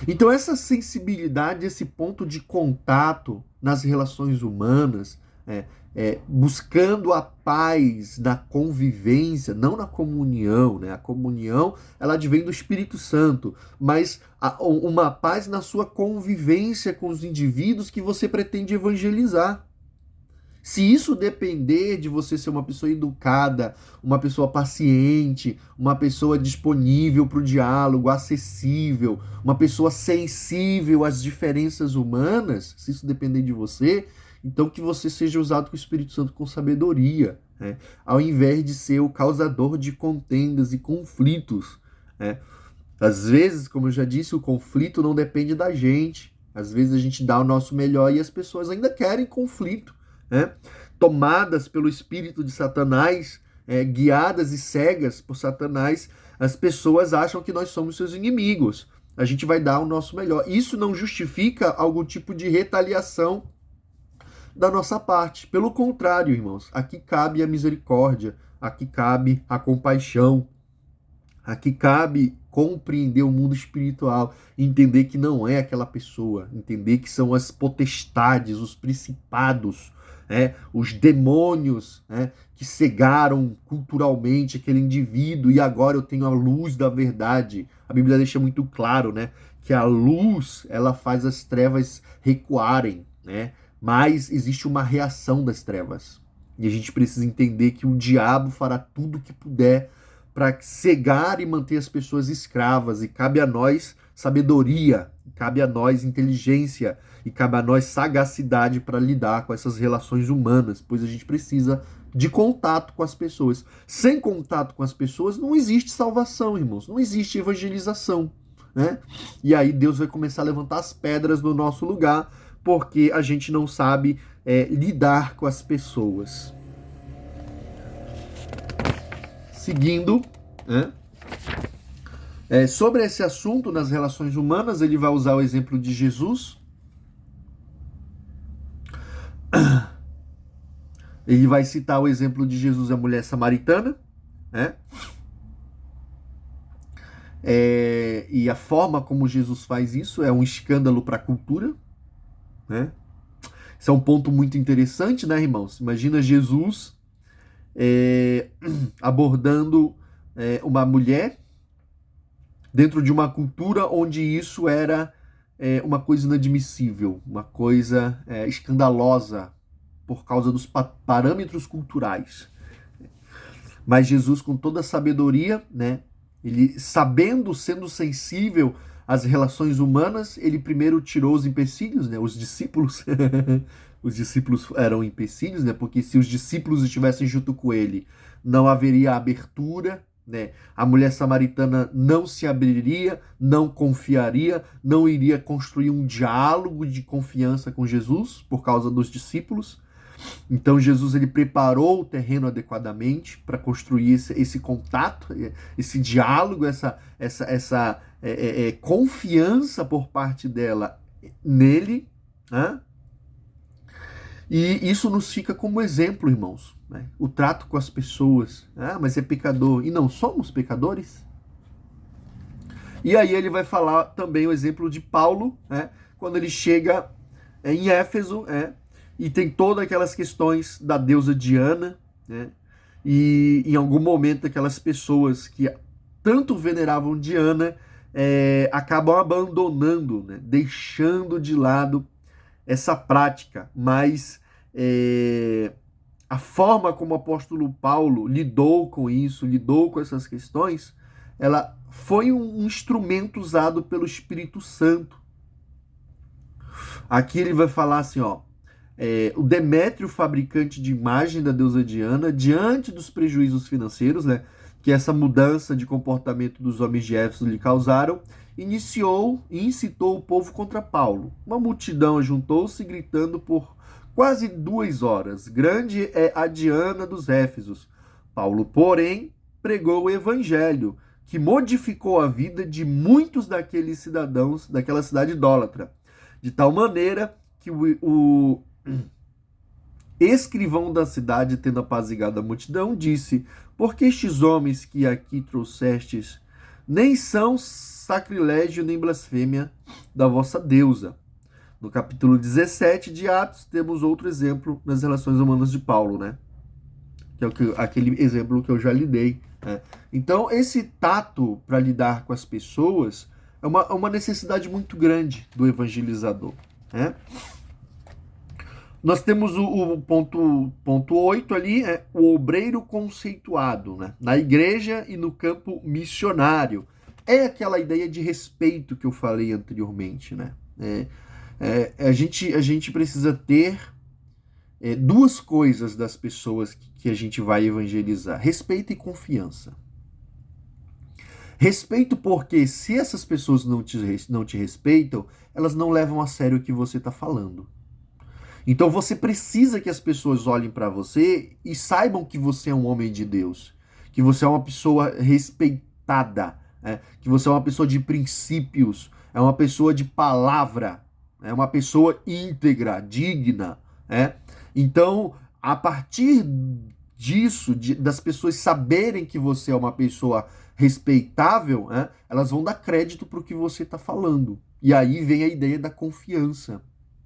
Então essa sensibilidade, esse ponto de contato nas relações humanas, buscando a paz na convivência, não na comunhão, né? A comunhão, ela advém do Espírito Santo, mas uma paz na sua convivência com os indivíduos que você pretende evangelizar. Se isso depender de você ser uma pessoa educada, uma pessoa paciente, uma pessoa disponível para o diálogo, acessível, uma pessoa sensível às diferenças humanas, se isso depender de você, então que você seja usado com o Espírito Santo com sabedoria, né? Ao invés de ser o causador de contendas e conflitos, né? Às vezes, como eu já disse, o conflito não depende da gente. Às vezes a gente dá o nosso melhor e as pessoas ainda querem conflito, né? Tomadas pelo espírito de Satanás, guiadas e cegas por Satanás, as pessoas acham que nós somos seus inimigos. A gente vai dar o nosso melhor. Isso não justifica algum tipo de retaliação da nossa parte. Pelo contrário, irmãos, aqui cabe a misericórdia, aqui cabe a compaixão, aqui cabe compreender o mundo espiritual, entender que não é aquela pessoa, entender que são as potestades, os principados, os demônios, que cegaram culturalmente aquele indivíduo e agora eu tenho a luz da verdade. A Bíblia deixa muito claro, que a luz ela faz as trevas recuarem, mas existe uma reação das trevas. E a gente precisa entender que o diabo fará tudo o que puder para cegar e manter as pessoas escravas. E cabe a nós sabedoria, cabe a nós inteligência, e cabe a nós sagacidade para lidar com essas relações humanas, pois a gente precisa de contato com as pessoas. Sem contato com as pessoas não existe salvação, irmãos, não existe evangelização, E aí Deus vai começar a levantar as pedras no nosso lugar, porque a gente não sabe lidar com as pessoas. Seguindo, sobre esse assunto nas relações humanas, ele vai usar o exemplo de Jesus. Ele vai citar o exemplo de Jesus e a mulher samaritana, e a forma como Jesus faz isso é um escândalo para a cultura, Isso é um ponto muito interessante, irmãos? Imagina Jesus abordando uma mulher dentro de uma cultura onde isso era uma coisa inadmissível, uma coisa escandalosa por causa dos parâmetros culturais. Mas Jesus, com toda a sabedoria, ele sendo sensível às relações humanas, ele primeiro tirou os empecilhos, os discípulos. Os discípulos eram empecilhos, porque se os discípulos estivessem junto com ele, não haveria abertura, A mulher samaritana não se abriria, não confiaria, não iria construir um diálogo de confiança com Jesus por causa dos discípulos. Então Jesus ele preparou o terreno adequadamente para construir esse contato, esse diálogo, essa confiança por parte dela nele, E isso nos fica como exemplo, irmãos, O trato com as pessoas. Mas é pecador. E não somos pecadores? E aí ele vai falar também o exemplo de Paulo, quando ele chega em Éfeso, e tem todas aquelas questões da deusa Diana, E em algum momento aquelas pessoas que tanto veneravam Diana acabam abandonando, deixando de lado essa prática, mas a forma como o apóstolo Paulo lidou com isso, lidou com essas questões, ela foi um instrumento usado pelo Espírito Santo. Aqui ele vai falar assim, o Demétrio, fabricante de imagem da deusa Diana, diante dos prejuízos financeiros, que essa mudança de comportamento dos homens de Éfeso lhe causaram, iniciou e incitou o povo contra Paulo. Uma multidão juntou-se gritando por quase 2 horas: grande é a Diana dos Éfesos. Paulo, porém, pregou o evangelho, que modificou a vida de muitos daqueles cidadãos daquela cidade idólatra, de tal maneira que o escrivão da cidade, tendo apaziguado a multidão, disse: porque estes homens que aqui trouxestes nem são sacrilégio nem blasfêmia da vossa deusa. No capítulo 17 de Atos, temos outro exemplo nas relações humanas de Paulo, né? Que é aquele exemplo que eu já lhe dei. Né? Então, esse tato para lidar com as pessoas é uma necessidade muito grande do evangelizador. Né? Nós temos o ponto 8 ali, o obreiro conceituado, né? Na igreja e no campo missionário. É aquela ideia de respeito que eu falei anteriormente, né? A gente precisa ter duas coisas das pessoas que a gente vai evangelizar: respeito e confiança. Respeito porque se essas pessoas não te respeitam, elas não levam a sério o que você está falando. Então você precisa que as pessoas olhem para você e saibam que você é um homem de Deus, que você é uma pessoa respeitada, que você é uma pessoa de princípios, é uma pessoa de palavra, é uma pessoa íntegra, digna. Então, a partir disso, das pessoas saberem que você é uma pessoa respeitável, elas vão dar crédito para o que você está falando. E aí vem a ideia da confiança,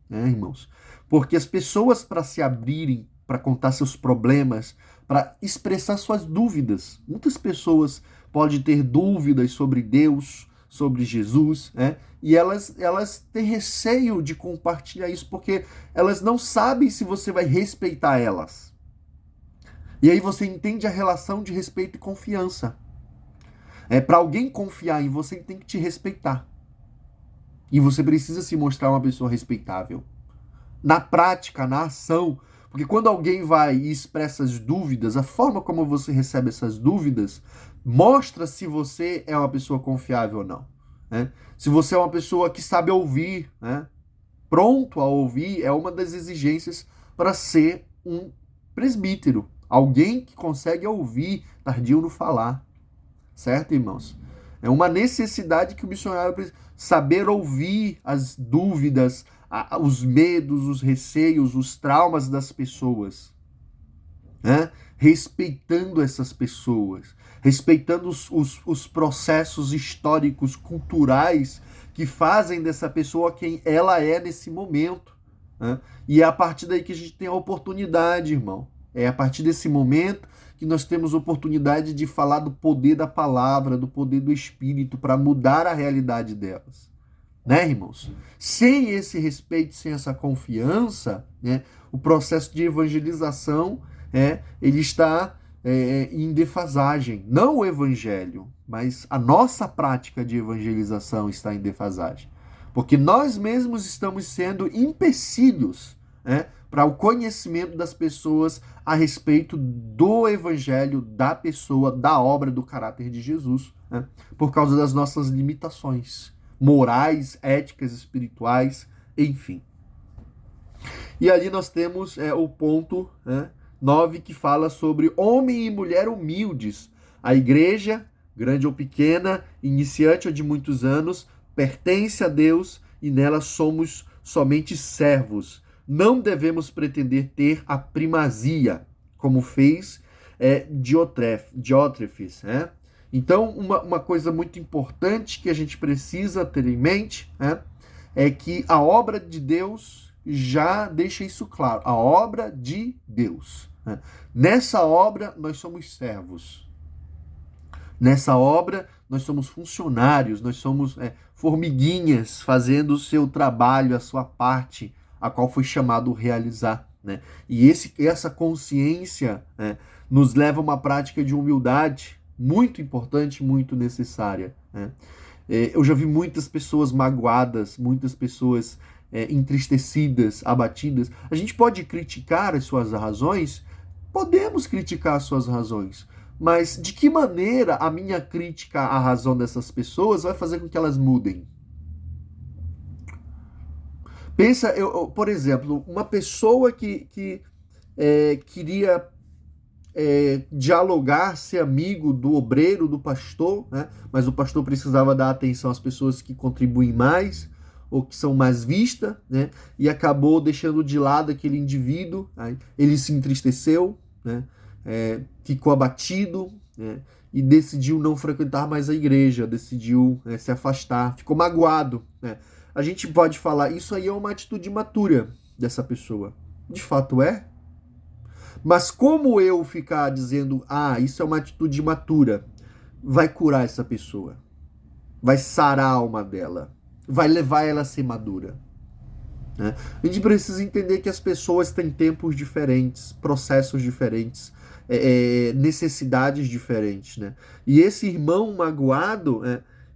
irmãos? Porque as pessoas, para se abrirem, para contar seus problemas, para expressar suas dúvidas, muitas pessoas podem ter dúvidas sobre Deus, sobre Jesus, e elas têm receio de compartilhar isso, porque elas não sabem se você vai respeitar elas. E aí você entende a relação de respeito e confiança. Para alguém confiar em você, tem que te respeitar. E você precisa se mostrar uma pessoa respeitável. Na prática, na ação. Porque quando alguém vai e expressa as dúvidas, a forma como você recebe essas dúvidas mostra se você é uma pessoa confiável ou não. Se você é uma pessoa que sabe ouvir, pronto a ouvir, é uma das exigências para ser um presbítero. Alguém que consegue ouvir, tardio no falar. Certo, irmãos? É uma necessidade que o missionário precisa saber ouvir as dúvidas, os medos, os receios, os traumas das pessoas. Respeitando essas pessoas, respeitando os processos históricos, culturais que fazem dessa pessoa quem ela é nesse momento. E é a partir daí que a gente tem a oportunidade, irmão. É a partir desse momento que nós temos oportunidade de falar do poder da palavra, do poder do Espírito para mudar a realidade delas. Irmãos? Sem esse respeito, sem essa confiança, o processo de evangelização ele está em defasagem. Não o evangelho, mas a nossa prática de evangelização está em defasagem. Porque nós mesmos estamos sendo empecilhos para o conhecimento das pessoas a respeito do evangelho, da pessoa, da obra, do caráter de Jesus, por causa das nossas limitações morais, éticas, espirituais, enfim. E ali nós temos o ponto 9, que fala sobre homem e mulher humildes. A igreja, grande ou pequena, iniciante ou de muitos anos, pertence a Deus e nela somos somente servos. Não devemos pretender ter a primazia, como fez Diótrefes. Então, uma coisa muito importante que a gente precisa ter em mente é que a obra de Deus já deixa isso claro. A obra de Deus. Nessa obra, nós somos servos. Nessa obra, nós somos funcionários, nós somos formiguinhas fazendo o seu trabalho, a sua parte, a qual foi chamado realizar. E essa consciência nos leva a uma prática de humildade muito importante, muito necessária. Eu já vi muitas pessoas magoadas, muitas pessoas entristecidas, abatidas. A gente pode criticar as suas razões? Podemos criticar as suas razões. Mas de que maneira a minha crítica à razão dessas pessoas vai fazer com que elas mudem? Pensa, por exemplo, uma pessoa que queria dialogar, ser amigo do obreiro, do pastor, mas o pastor precisava dar atenção às pessoas que contribuem mais ou que são mais vistas, e acabou deixando de lado aquele indivíduo. Ele se entristeceu, ficou abatido, e decidiu não frequentar mais a igreja, decidiu se afastar, ficou magoado. a gente pode falar, isso aí é uma atitude imatura dessa pessoa. De fato é. Mas como eu ficar dizendo, isso é uma atitude imatura, vai curar essa pessoa? Vai sarar a alma dela? Vai levar ela a ser madura? Né? A gente precisa entender que as pessoas têm tempos diferentes, processos diferentes, necessidades diferentes. Né? E esse irmão magoado,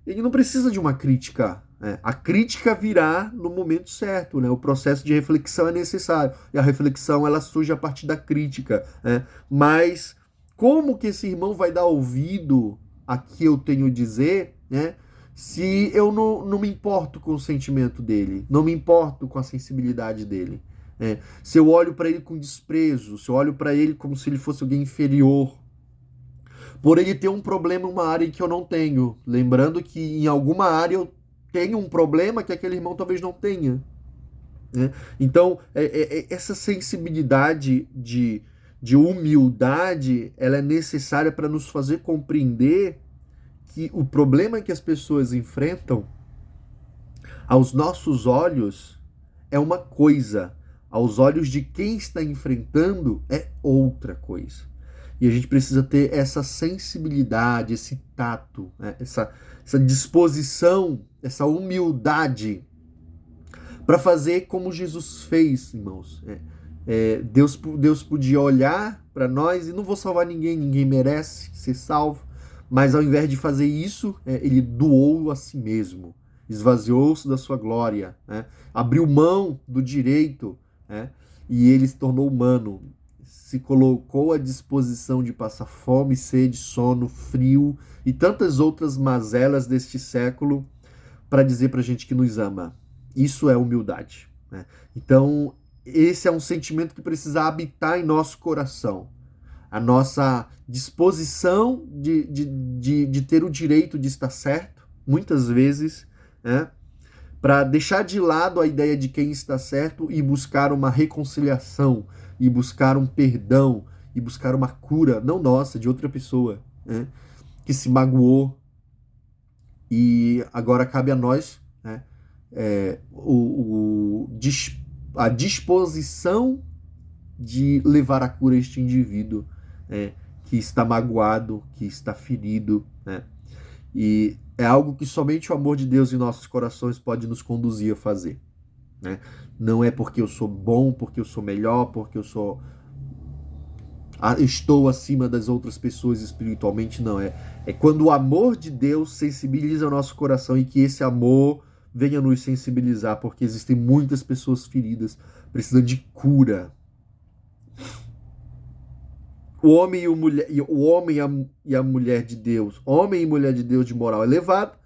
ele não precisa de uma crítica. A crítica virá no momento certo. Né? O processo de reflexão é necessário. E a reflexão ela surge a partir da crítica. Né? Mas como que esse irmão vai dar ouvido a que eu tenho a dizer, né? Se eu não me importo com o sentimento dele, não me importo com a sensibilidade dele. Se eu olho para ele com desprezo, se eu olho para ele como se ele fosse alguém inferior, por ele ter um problema em uma área em que eu não tenho, lembrando que em alguma área eu tenho um problema que aquele irmão talvez não tenha. Então, essa sensibilidade de humildade, ela é necessária para nos fazer compreender que o problema que as pessoas enfrentam, aos nossos olhos, é uma coisa. Aos olhos de quem está enfrentando, é outra coisa. E a gente precisa ter essa sensibilidade, esse tato, né? essa disposição, essa humildade para fazer como Jesus fez, irmãos. Deus podia olhar para nós e não vou salvar ninguém, ninguém merece ser salvo. Mas ao invés de fazer isso, ele doou a si mesmo, esvaziou-se da sua glória, abriu mão do direito, e ele se tornou humano, se colocou à disposição de passar fome, sede, sono, frio e tantas outras mazelas deste século para dizer para a gente que nos ama. Isso é humildade. Então, esse é um sentimento que precisa habitar em nosso coração. A nossa disposição de ter o direito de estar certo, muitas vezes, para deixar de lado a ideia de quem está certo e buscar uma reconciliação, e buscar um perdão, e buscar uma cura, não nossa, de outra pessoa, que se magoou. E agora cabe a nós a disposição de levar a cura a este indivíduo que está magoado, que está ferido, e é algo que somente o amor de Deus em nossos corações pode nos conduzir a fazer. Não é porque eu sou bom, porque eu sou melhor, porque estou acima das outras pessoas espiritualmente, não. É quando o amor de Deus sensibiliza o nosso coração e que esse amor venha nos sensibilizar, porque existem muitas pessoas feridas, precisando de cura. O homem e a mulher de Deus, homem e mulher de Deus de moral elevado,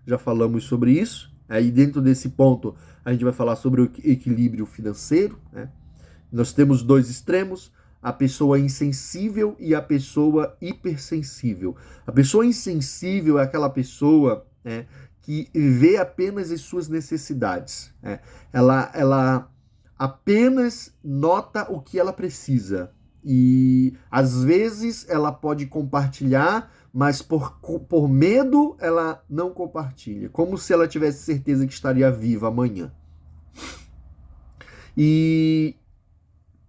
já falamos sobre isso. Aí dentro desse ponto a gente vai falar sobre o equilíbrio financeiro. Nós temos dois extremos, a pessoa insensível e a pessoa hipersensível. A pessoa insensível é aquela pessoa que vê apenas as suas necessidades. Ela apenas nota o que ela precisa. E às vezes ela pode compartilhar, mas por medo ela não compartilha, como se ela tivesse certeza que estaria viva amanhã. E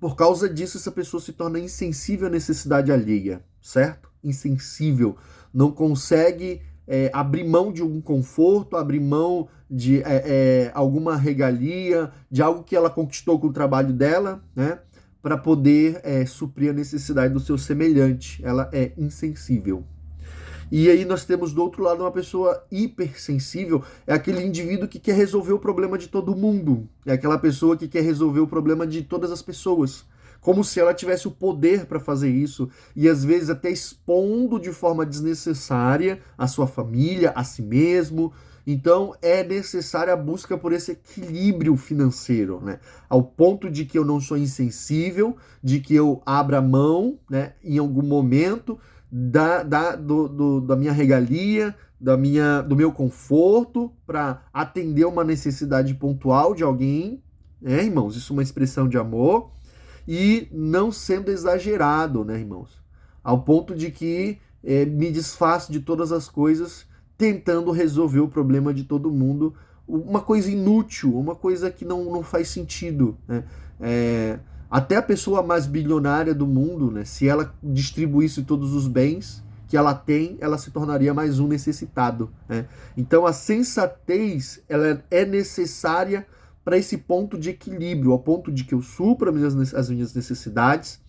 por causa disso essa pessoa se torna insensível à necessidade alheia, certo? Insensível, não consegue abrir mão de um conforto, abrir mão de alguma regalia, de algo que ela conquistou com o trabalho dela, para poder suprir a necessidade do seu semelhante. Ela é insensível. E aí nós temos do outro lado uma pessoa hipersensível, é aquele indivíduo que quer resolver o problema de todo mundo, é aquela pessoa que quer resolver o problema de todas as pessoas, como se ela tivesse o poder para fazer isso, e às vezes até expondo de forma desnecessária a sua família, a si mesmo. Então é necessária a busca por esse equilíbrio financeiro, ao ponto de que eu não sou insensível, de que eu abra mão, em algum momento da minha regalia, do meu conforto para atender uma necessidade pontual de alguém, irmãos, isso é uma expressão de amor, e não sendo exagerado, irmãos, ao ponto de que me desfaço de todas as coisas tentando resolver o problema de todo mundo, uma coisa inútil, uma coisa que não faz sentido, né? Até a pessoa mais bilionária do mundo, né, se ela distribuísse todos os bens que ela tem, ela se tornaria mais um necessitado, né? Então a sensatez, ela é necessária para esse ponto de equilíbrio, ao ponto de que eu supra as minhas necessidades,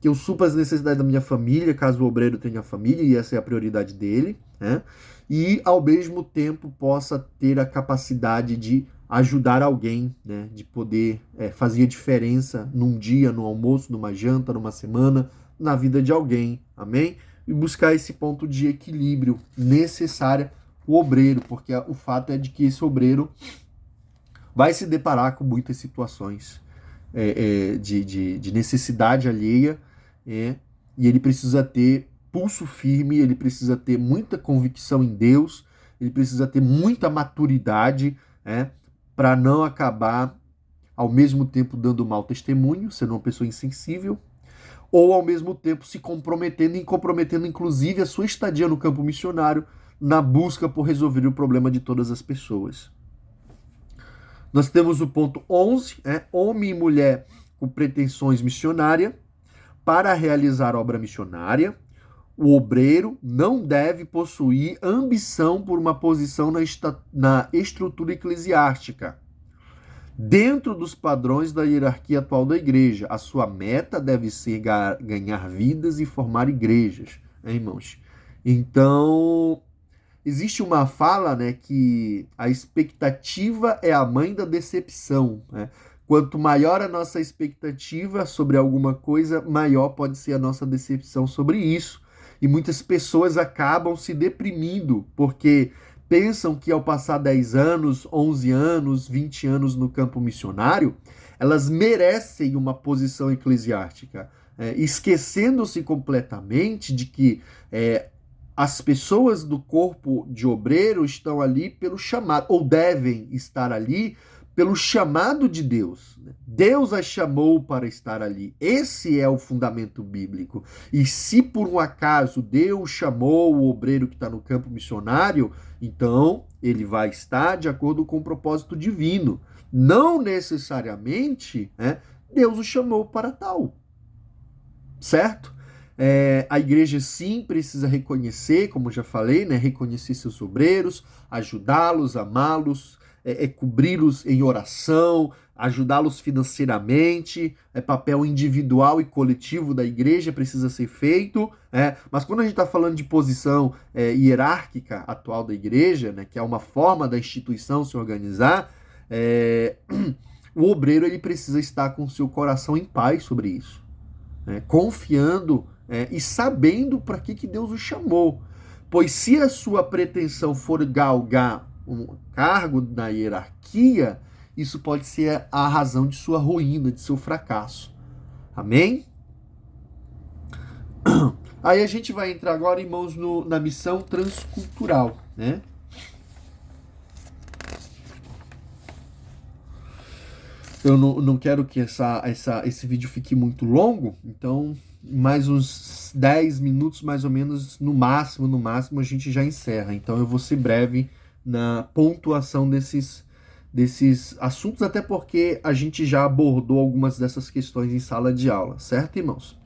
que eu supra as necessidades da minha família, caso o obreiro tenha família, e essa é a prioridade dele, né? E ao mesmo tempo possa ter a capacidade de ajudar alguém, né? De poder fazer a diferença num dia, no almoço, numa janta, numa semana, na vida de alguém, amém? E buscar esse ponto de equilíbrio necessário o obreiro, porque o fato é de que esse obreiro vai se deparar com muitas situações de necessidade alheia, e ele precisa ter pulso firme, ele precisa ter muita convicção em Deus, ele precisa ter muita maturidade, para não acabar ao mesmo tempo dando mau testemunho, sendo uma pessoa insensível, ou ao mesmo tempo se comprometendo e comprometendo inclusive a sua estadia no campo missionário na busca por resolver o problema de todas as pessoas. Nós temos o ponto 11, homem e mulher com pretensões missionárias. Para realizar obra missionária, o obreiro não deve possuir ambição por uma posição na estrutura eclesiástica. Dentro dos padrões da hierarquia atual da igreja, a sua meta deve ser ganhar vidas e formar igrejas, irmãos? Então, existe uma fala, né, que a expectativa é a mãe da decepção, né? Quanto maior a nossa expectativa sobre alguma coisa, maior pode ser a nossa decepção sobre isso. E muitas pessoas acabam se deprimindo porque pensam que ao passar 10 anos, 11 anos, 20 anos no campo missionário, elas merecem uma posição eclesiástica, esquecendo-se completamente de que as pessoas do corpo de obreiro estão ali pelo chamado, ou devem estar ali pelo chamado de Deus. Deus as chamou para estar ali. Esse é o fundamento bíblico. E se por um acaso Deus chamou o obreiro que está no campo missionário, então ele vai estar de acordo com o propósito divino. Não necessariamente Deus o chamou para tal. Certo? A igreja sim precisa reconhecer, como já falei, reconhecer seus obreiros, ajudá-los, amá-los, cobri-los em oração, ajudá-los financeiramente, papel individual e coletivo da igreja precisa ser feito, mas quando a gente está falando de posição hierárquica atual da igreja, que é uma forma da instituição se organizar, o obreiro ele precisa estar com o seu coração em paz sobre isso, confiando e sabendo para que Deus o chamou, pois se a sua pretensão for galgar um cargo na hierarquia, isso pode ser a razão de sua ruína, de seu fracasso. Amém? Aí a gente vai entrar agora, irmãos, na missão transcultural, Eu não quero que esse vídeo fique muito longo, então mais uns 10 minutos, mais ou menos, no máximo, a gente já encerra. Então eu vou ser breve na pontuação desses assuntos, até porque a gente já abordou algumas dessas questões em sala de aula, certo, irmãos?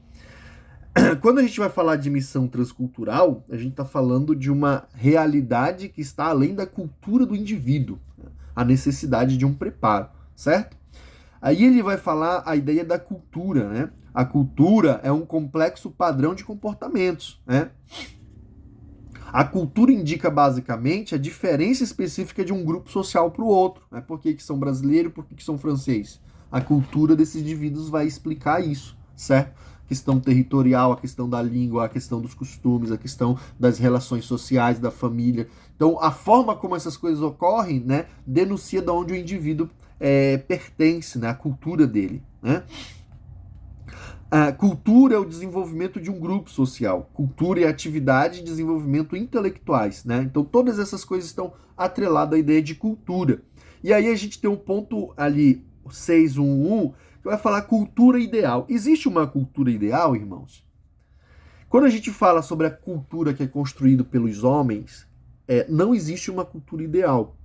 Quando a gente vai falar de missão transcultural, a gente está falando de uma realidade que está além da cultura do indivíduo, a necessidade de um preparo, certo? Aí ele vai falar a ideia da cultura, A cultura é um complexo padrão de comportamentos, A cultura indica basicamente a diferença específica de um grupo social para o outro. Por que são brasileiros, por que são franceses? A cultura desses indivíduos vai explicar isso, certo? A questão territorial, a questão da língua, a questão dos costumes, a questão das relações sociais, da família. Então, a forma como essas coisas ocorrem, denuncia de onde o indivíduo pertence, a cultura dele, A cultura é o desenvolvimento de um grupo social. Cultura é atividade e desenvolvimento intelectuais, Então todas essas coisas estão atreladas à ideia de cultura. E aí a gente tem um ponto ali, 6.1.1, que vai falar cultura ideal. Existe uma cultura ideal, irmãos? Quando a gente fala sobre a cultura que é construída pelos homens, não existe uma cultura ideal.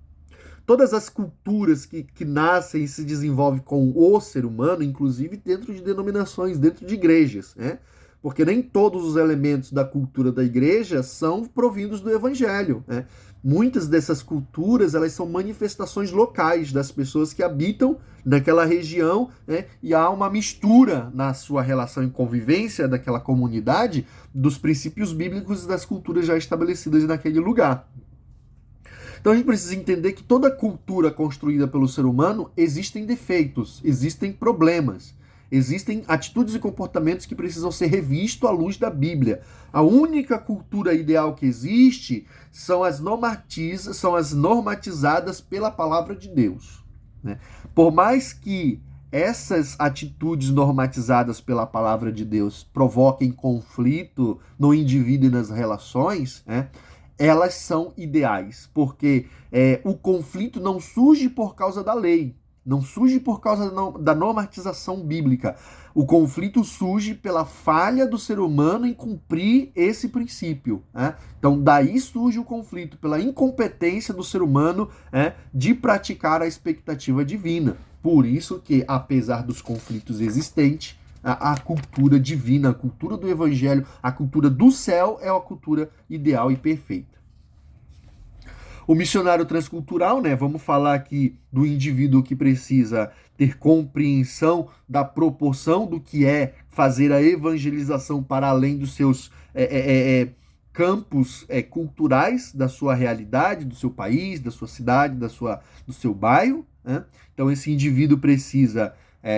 todas as culturas que nascem e se desenvolvem com o ser humano, inclusive dentro de denominações, dentro de igrejas, né? Porque nem todos os elementos da cultura da igreja são provindos do evangelho, né? Muitas dessas culturas, elas são manifestações locais das pessoas que habitam naquela região, né? E há uma mistura na sua relação e convivência daquela comunidade dos princípios bíblicos e das culturas já estabelecidas naquele lugar. Então a gente precisa entender que toda cultura construída pelo ser humano existem defeitos, existem problemas. Existem atitudes e comportamentos que precisam ser revistos à luz da Bíblia. A única cultura ideal que existe são as normatizadas pela palavra de Deus, né? Por mais que essas atitudes normatizadas pela palavra de Deus provoquem conflito no indivíduo e nas relações, né, elas são ideais, porque o conflito não surge por causa da lei. Não surge por causa da normatização bíblica. O conflito surge pela falha do ser humano em cumprir esse princípio, né? Então, daí surge o conflito, pela incompetência do ser humano, de praticar a expectativa divina. Por isso que, apesar dos conflitos existentes, a cultura divina, a cultura do evangelho, a cultura do céu é a cultura ideal e perfeita. O missionário transcultural, né? Vamos falar aqui do indivíduo que precisa ter compreensão da proporção do que é fazer a evangelização para além dos seus campos culturais, da sua realidade, do seu país, da sua cidade, do seu bairro, né? Então esse indivíduo precisa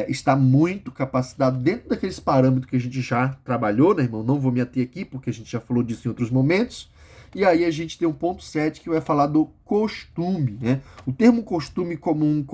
estar muito capacitado dentro daqueles parâmetros que a gente já trabalhou, né, irmão? Não vou me ater aqui, porque a gente já falou disso em outros momentos. E aí a gente tem um ponto 7 que vai falar do costume, né? O termo costume comum,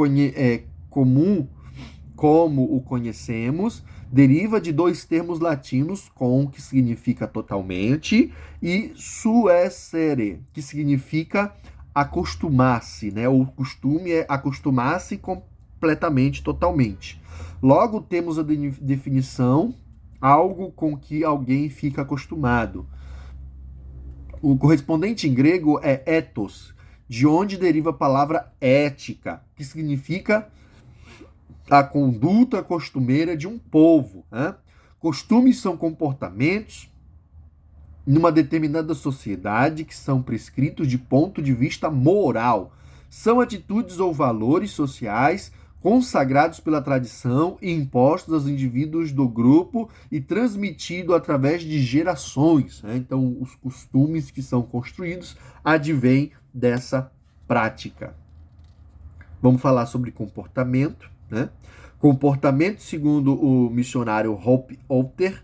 como o conhecemos, deriva de dois termos latinos, com, que significa totalmente, e suessere, que significa acostumar-se, né? O costume é acostumar-se completamente, totalmente. Logo, temos a definição, algo com que alguém fica acostumado. O correspondente em grego é ethos, de onde deriva a palavra ética, que significa a conduta costumeira de um povo, né? Costumes são comportamentos numa determinada sociedade que são prescritos de ponto de vista moral. São atitudes ou valores sociais consagrados pela tradição e impostos aos indivíduos do grupo e transmitido através de gerações, né? Então, os costumes que são construídos advêm dessa prática. Vamos falar sobre comportamento, né? Comportamento, segundo o missionário Hopper,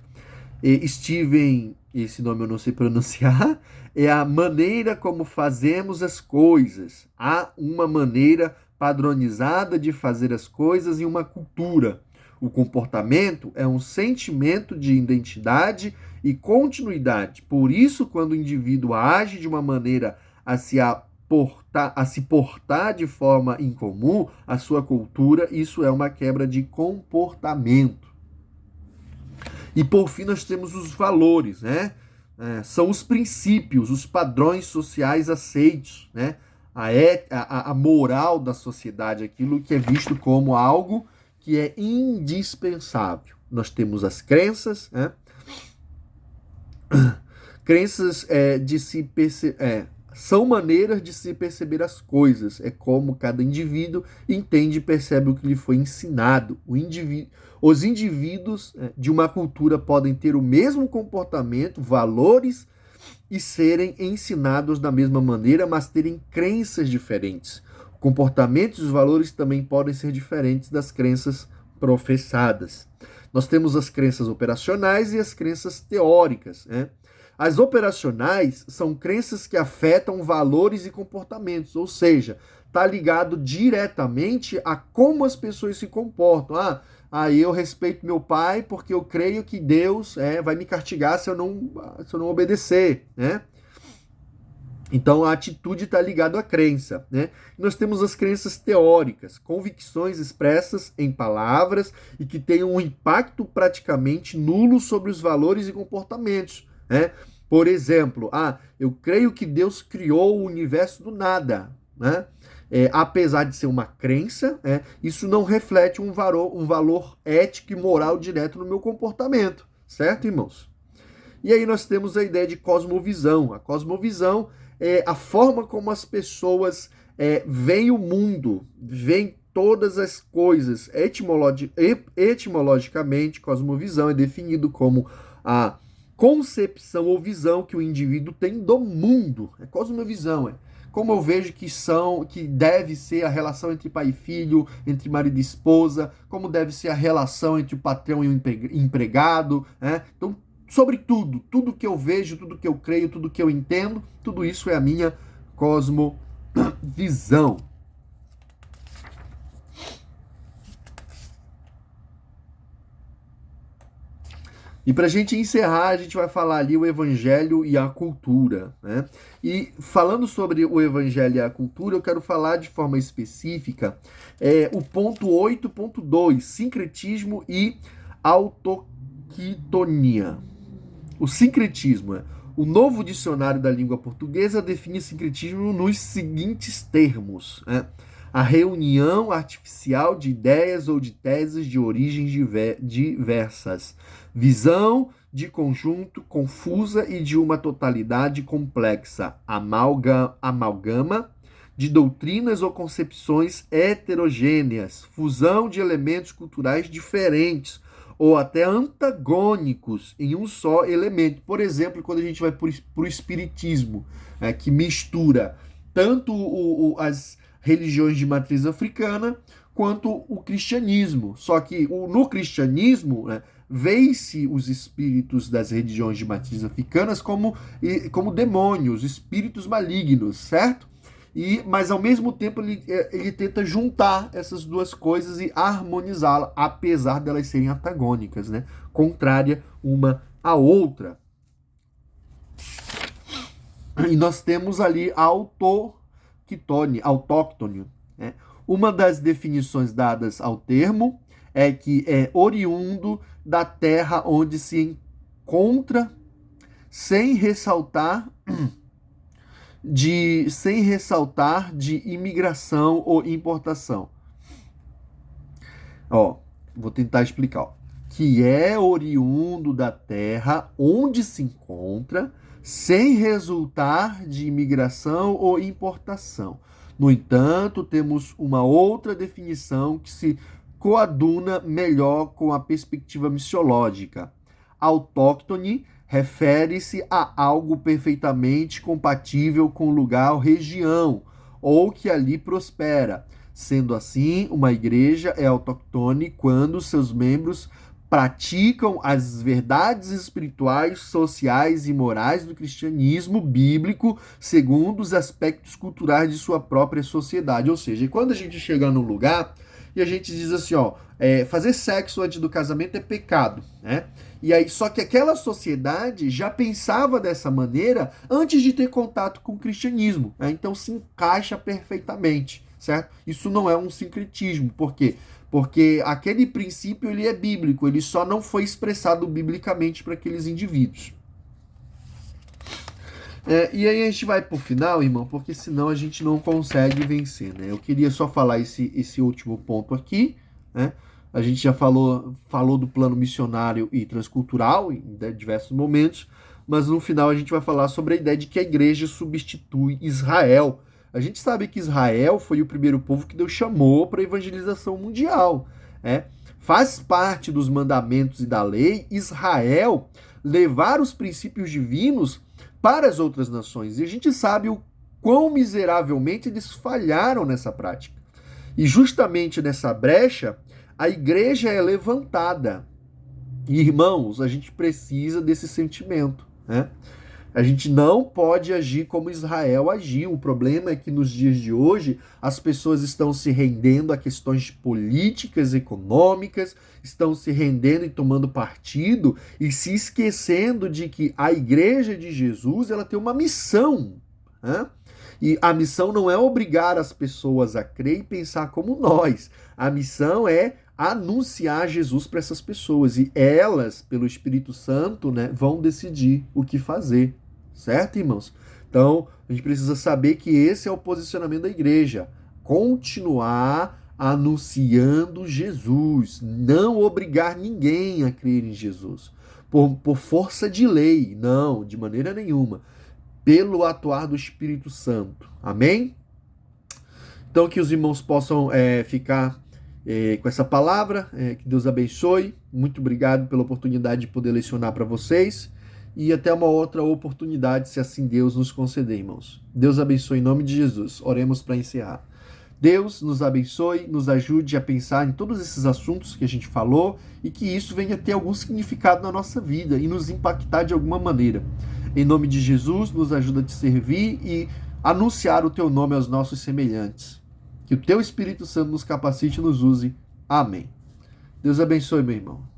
Steven, esse nome eu não sei pronunciar, é a maneira como fazemos as coisas. Há uma maneira padronizada de fazer as coisas em uma cultura. O comportamento é um sentimento de identidade e continuidade. Por isso, quando o indivíduo age de uma maneira a se portar de forma incomum à sua cultura, isso é uma quebra de comportamento. E por fim nós temos os valores, né? São os princípios, os padrões sociais aceitos, né? A moral da sociedade, aquilo que é visto como algo que é indispensável. Nós temos as crenças, né? Crenças são maneiras de se perceber as coisas. É como cada indivíduo entende e percebe o que lhe foi ensinado. Os indivíduos de uma cultura podem ter o mesmo comportamento, valores e serem ensinados da mesma maneira, mas terem crenças diferentes. Comportamentos e os valores também podem ser diferentes das crenças professadas. Nós temos as crenças operacionais e as crenças teóricas, né? As operacionais são crenças que afetam valores e comportamentos, ou seja, está ligado diretamente a como as pessoas se comportam. Eu respeito meu pai porque eu creio que Deus vai me castigar se eu não obedecer, né? Então a atitude está ligada à crença, né? Nós temos as crenças teóricas, convicções expressas em palavras e que têm um impacto praticamente nulo sobre os valores e comportamentos, né? Por exemplo, eu creio que Deus criou o universo do nada, né? apesar de ser uma crença, isso não reflete um valor ético e moral direto no meu comportamento, certo, irmãos? E aí nós temos a ideia de cosmovisão. A cosmovisão é a forma como as pessoas veem o mundo, veem todas as coisas. Etimologicamente, cosmovisão é definido como a concepção ou visão que o indivíduo tem do mundo. É cosmovisão, como eu vejo que deve ser a relação entre pai e filho, entre marido e esposa, como deve ser a relação entre o patrão e o empregado, Então, sobre tudo que eu vejo, tudo que eu creio, tudo que eu entendo, tudo isso é a minha cosmovisão. E para a gente encerrar, a gente vai falar ali o evangelho e a cultura, né? E falando sobre o evangelho e a cultura, eu quero falar de forma específica o ponto 8.2, sincretismo e autoquitonia. O sincretismo, o novo dicionário da língua portuguesa define sincretismo nos seguintes termos, a reunião artificial de ideias ou de teses de origens diversas, visão de conjunto confusa e de uma totalidade complexa, amalgama de doutrinas ou concepções heterogêneas, fusão de elementos culturais diferentes ou até antagônicos em um só elemento. Por exemplo, quando a gente vai para o espiritismo, que mistura tanto as religiões de matriz africana quanto o cristianismo. Só que no cristianismo, vê-se os espíritos das religiões de matriz africanas como demônios, espíritos malignos, certo? Mas ao mesmo tempo ele tenta juntar essas duas coisas e harmonizá-las, apesar delas serem antagônicas, contrária uma à outra. E nós temos ali autóctone. Uma das definições dadas ao termo é que é oriundo da terra onde se encontra, sem ressaltar de imigração ou importação. Vou tentar explicar. Que é oriundo da terra onde se encontra, sem resultar de imigração ou importação. No entanto, temos uma outra definição que se coaduna melhor com a perspectiva missiológica. Autóctone refere-se a algo perfeitamente compatível com o lugar ou região, ou que ali prospera. Sendo assim, uma igreja é autóctone quando seus membros praticam as verdades espirituais, sociais e morais do cristianismo bíblico segundo os aspectos culturais de sua própria sociedade. Ou seja, quando a gente chega num lugar e a gente diz assim, fazer sexo antes do casamento é pecado, E aí, só que aquela sociedade já pensava dessa maneira antes de ter contato com o cristianismo, Então se encaixa perfeitamente, certo? Isso não é um sincretismo, por quê? Porque aquele princípio ele é bíblico, ele só não foi expressado biblicamente para aqueles indivíduos. E aí a gente vai pro final, irmão, porque senão a gente não consegue vencer, Eu queria só falar esse último ponto aqui, A gente já falou do plano missionário e transcultural em diversos momentos, mas no final a gente vai falar sobre a ideia de que a igreja substitui Israel. A gente sabe que Israel foi o primeiro povo que Deus chamou para a evangelização mundial. Faz parte dos mandamentos e da lei Israel levar os princípios divinos para as outras nações. E a gente sabe o quão miseravelmente eles falharam nessa prática. E justamente nessa brecha, a igreja é levantada. E, irmãos, a gente precisa desse sentimento, A gente não pode agir como Israel agiu. O problema é que nos dias de hoje as pessoas estão se rendendo a questões políticas, econômicas, estão se rendendo e tomando partido e se esquecendo de que a igreja de Jesus ela tem uma missão. E a missão não é obrigar as pessoas a crer e pensar como nós. A missão é anunciar Jesus para essas pessoas. E elas, pelo Espírito Santo, vão decidir o que fazer. Certo, irmãos? Então, a gente precisa saber que esse é o posicionamento da igreja. continuar anunciando Jesus, não obrigar ninguém a crer em Jesus, por força de lei, não, de maneira nenhuma, pelo atuar do Espírito Santo. Amém? Então, que os irmãos possam ficar com essa palavra, que Deus abençoe. Muito obrigado pela oportunidade de poder lecionar para vocês. E até uma outra oportunidade, se assim Deus nos conceder, irmãos. Deus abençoe em nome de Jesus. Oremos para encerrar. Deus nos abençoe, nos ajude a pensar em todos esses assuntos que a gente falou e que isso venha ter algum significado na nossa vida e nos impactar de alguma maneira. Em nome de Jesus, nos ajuda a te servir e anunciar o teu nome aos nossos semelhantes. Que o teu Espírito Santo nos capacite e nos use. Amém. Deus abençoe, meu irmão.